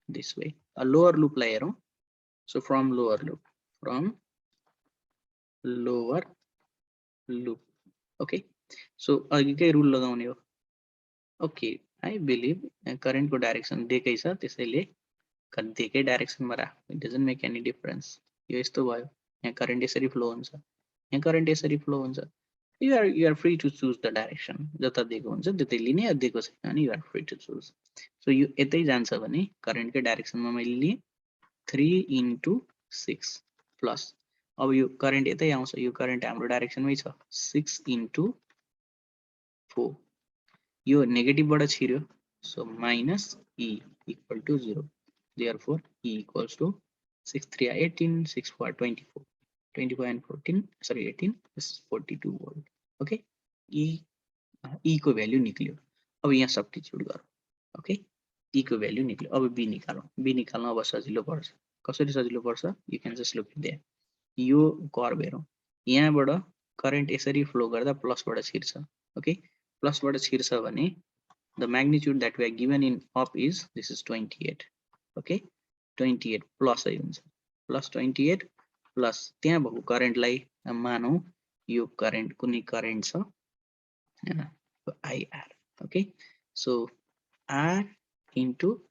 this way. A lower loop layer. So from lower loop. Okay, so अघिकै rule लगाउने हो. Okay, I believe current को direction दिएकै छ, त्यसैले दिएकै direction मा राख. It doesn't make any difference. यो यस्तो भयो, यहाँ current यसरी flow हुन्छ, यहाँ current यसरी flow हुन्छ. You are free to choose the direction. जता दिएको हुन्छ त्यतै लिने, दिएको छैन भने you are free to choose. So यो यतै जान्छ भने current कै direction मा मैले लिए 3 into 6 plus. अब यो current यतै आउँछ, यो current हाम्रो direction मै छ, 6 into 4. यो negative बाट छिर्यो, so minus E equal to 0. Therefore E equals to 6 3 18, 6 4 24, 24 and 14, sorry 18 is 42 volt. Okay, E को भ्यालु निक्ल्यो. अब यहाँ सब्स्टिट्युट गरौँ. ओके, E को भ्यालु निक्ल्यो. अब B निकालौँ. B निकाल्न अब सजिलो पर्छ. कसरी सजिलो पर्छ? You can just look there. यो कर्व हेरौँ, यहाँबाट करन्ट यसरी फ्लो गर्दा प्लस बाट छिर्छ. ओके, प्लस बाट छिर्छ भने the magnitude that we are given in up is this is 28. Okay, 28 plus ai हुन्छ, प्लस 28 प्लस त्यहाँ भएको करेन्टलाई मानौ यो करेन्ट कुनै करेन्ट छ IR. Okay, so R into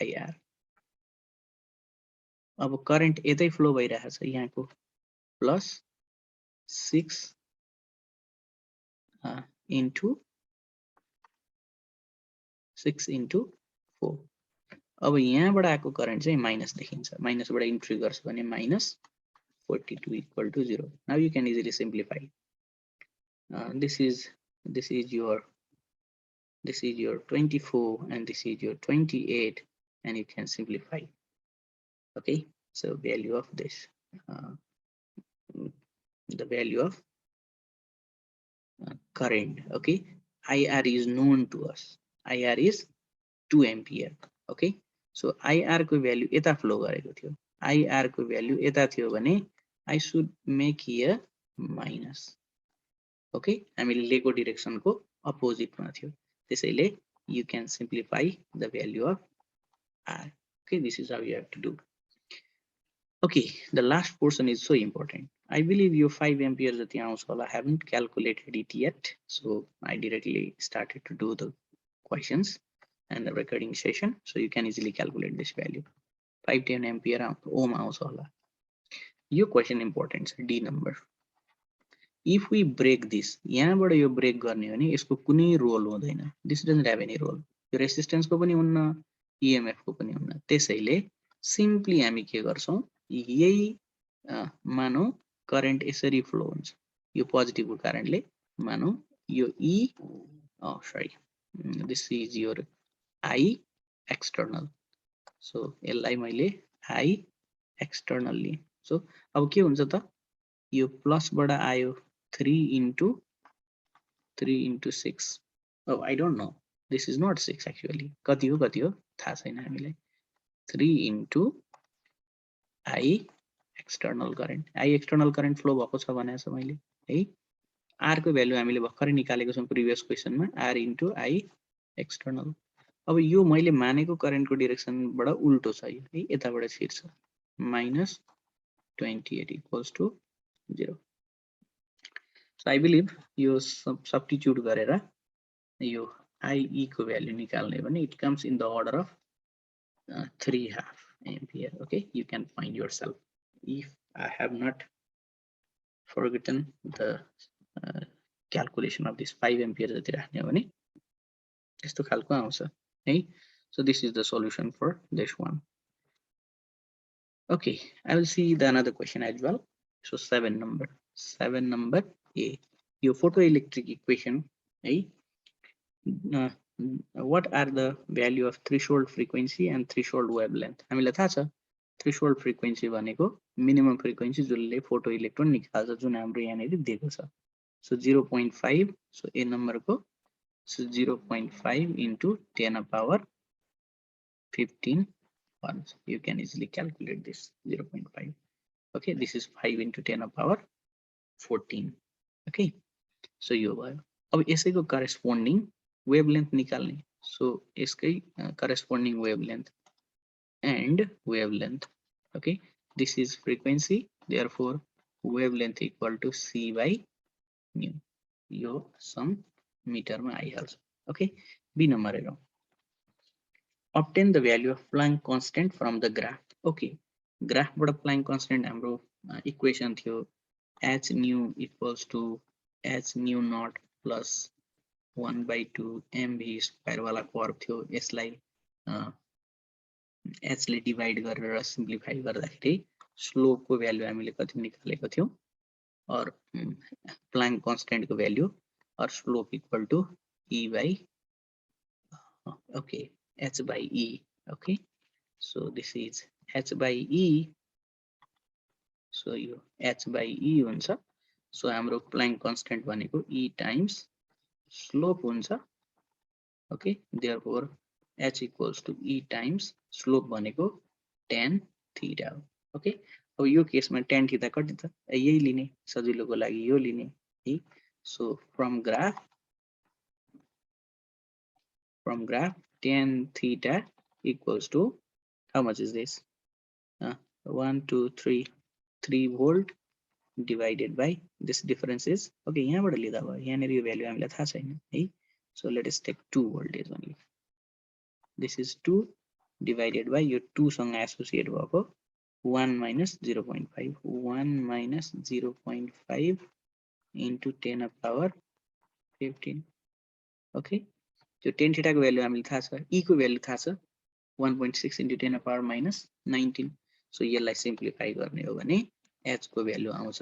IR. अब करेन्ट यतै फ्लो भइरहेछ, यहाँको प्लस 6 into 4. अब यहाँबाट आएको करेन्ट चाहिँ माइनस देखिन्छ, माइनसबाट इन्ट्री गर्छ भने minus 42 equal to 0. Now you can easily simplify. This is your 24 and this is your 28, and you can simplify. Okay, so value of this the value of current. Okay, IR is known to us. IR is 2 ampere. Okay, so IR को value यता flow गरेको थियो. IR को value यता थियो भने I should make here minus. Okay, हामीले लिएको direction को opposite मा थियो. त्यसैले you can simplify the value of R. Okay, this is how you have to do. Okay, the last portion is so important. I believe you 5 amperes at the I haven't calculated it yet, so I directly started to do the questions and the recording session, so you can easily calculate this value. 510 ampere ohm आउँछ. Your question important, D number. If we break this, यहाँबाट यो break गर्ने हो भने यसको कुनै role हुँदैन. This doesn't have any role. यो रेसिस्टेन्स को पनि हुन्न, EMF को पनि हुन्न. त्यसैले सिम्पली हामी के गर्छौं, यही मानौ करेन्ट यसरी फ्लो हुन्छ. यो पोजिटिभ को कारणले मानौ यो this is your I external. So यसलाई मैले I external लिए. So अब के हुन्छ त, यो प्लस बाट आयो 3 into 6. Oh, I don't know. This is not 6 actually. कति हो थाहा छैन हामीलाई. 3 into I external current. I external current flow भएको छ भनेको छ मैले है. R को भ्यालु हामीले भर्खरै निकालेको छौं previous क्वेशनमा, R into I external. अब यो मैले मानेको करेन्ट को डाइरेक्सन बाट उल्टो छ यो है, यताबाट छिर्छ. -28 equals to 0. So I believe यो substitute गरेर यो IE को भ्यालु निकाल्ने भने it comes in the order of 3/2 ampere. Okay, you can find yourself. If I have not forgotten the calculation of this 5 ampere जति राख्ने हो भने यस्तो खालको आउँछ है. So this is the solution for this one. Okay, I will see the another question as well. So 7 number A. Your photoelectric equation, right? What are the value of threshold frequency and threshold wavelength? हामीलाई थाहा छ threshold frequency भनेको minimum frequency जसले photoelectron निकाल्छ, जुन हाम्रो यहाँनेरि दिएको छ. So 0.5. So A number को so 0.5 into 10 to the power 15 ones. You can easily calculate this 0.5. Okay, this is 5 into 10 to the power 14. Okay, so यो भयो. अब यसैको corresponding wavelength निकाल्ने. So यसकै corresponding wavelength and wavelength. Okay, this is frequency, therefore wavelength equal to C by mu. यो sum meter मा आइहाल्छ. Okay, B number हेरौँ. Obtain the value of Planck constant from the graph. Okay, graph बाट Planck constant हाम्रो equation थियो h nu equals to h nu naught plus 1 by 2 mv square वाला curve थियो. यसलाई h ले डिवाइड गरेर simplify गर्दाखेरि स्लोप को भ्यालु हामीले कति निकालेको थियौ, और प्लाङ्क कांस्टेंट को भ्यालु और slope equal to e by okay h by e. Okay, so this is h by e. So यो h by e हुन्छ. So हाम्रो प्लाङ्क कांस्टेंट भनेको e times slope हुन्छ. Okay, therefore h equals to e times slope भनेको tan theta. Okay, अब यो केसमा tan theta कति त, यही लिने सजिलोको लागि यो लिने है. So from graph tan theta equals to how much is this? 1 2 3 3 volt divided by this difference is okay. यहाँबाट लिँदा भयो, यहाँनेर यो भ्यालु हामीलाई थाहा छैन है. So let us take 2 voltage only. This is 2 divided by your 2 सँग associate भएको 1 minus 0.5. 1 minus 0.5 into 10 to the power 15. Okay, so tan theta को भ्यालु हामीले थाहा छ, e को भ्यालु थाहा छ 1.6 into 10 to the power minus 19. So यसलाई सिम्प्लिफाई गर्ने हो भने h को भ्यालु आउँछ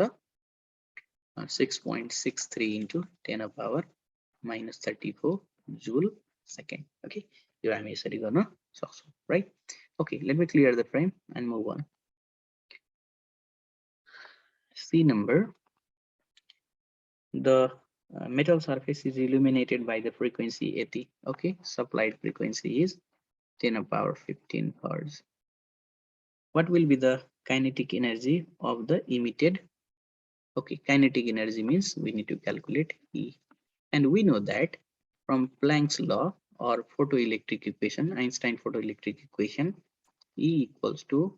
6.63 into 10 to the power minus 34 joule second. Okay, यो हामी यसरी गर्न सक्छौं, right? Okay, let me clear the frame and move on. C number, the metal surface is illuminated by the frequency AT. Okay, supplied frequency is 10 to the power 15 hertz. What will be the kinetic energy of the emitted? Okay, kinetic energy means we need to calculate E. And we know that from Planck's law or photoelectric equation, Einstein photoelectric equation, E equals to,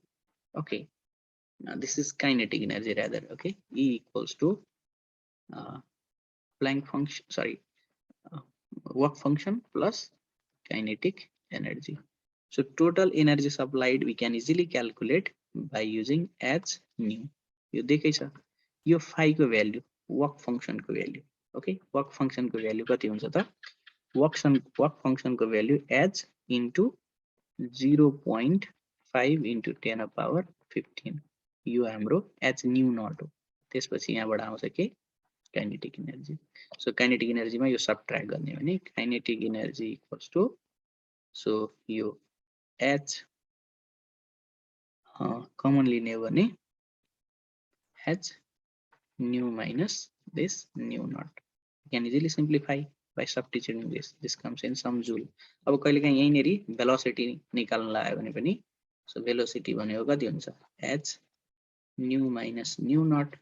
okay, now this is kinetic energy rather, okay, E equals to uh, Planck function, sorry, uh, work function plus kinetic energy. So total energy supplied we can easily calculate by using H nu. यो देखेछ यो phi को value work function को value, okay, work function को value कति हुन्छ त work function को value H into 0.5 into 10 to the power 15 यो हाम्रो H nu naught हो त्यसपछि यहाँबाट आउँछ के kinetic energy. So kinetic energy मा यो subtract गर्ने भने kinetic energy equals to, so यो H common लिने हो भने H nu minus this nu naught. You can easily simplify by substituting this. This comes in some joule. अब कहिलेकाहीँ यहीँनेरि velocity निकाल्न लाग्यो भने पनि, so velocity भनेको कति हुन्छ H nu minus nu naught.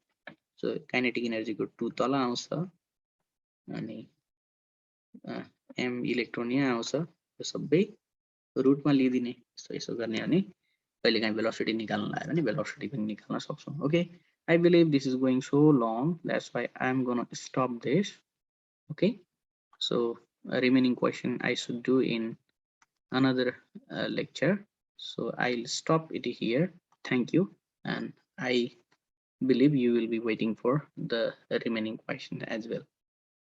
So kinetic energy को 2 तल आउँछ अनि m इलेक्ट्रोन यहाँ आउँछ, यो सबै रुटमा लिदिने. सो यसो गर्ने भने कहिलेकाहीँ velocity निकाल्न लाग्यो भने velocity पनि निकाल्न सक्छौं. Okay, I believe this is going so long, that's why I'm gonna stop this. Okay, so remaining question I should do in another lecture, so I'll stop it here. Thank you, and I believe you will be waiting for the remaining question as well.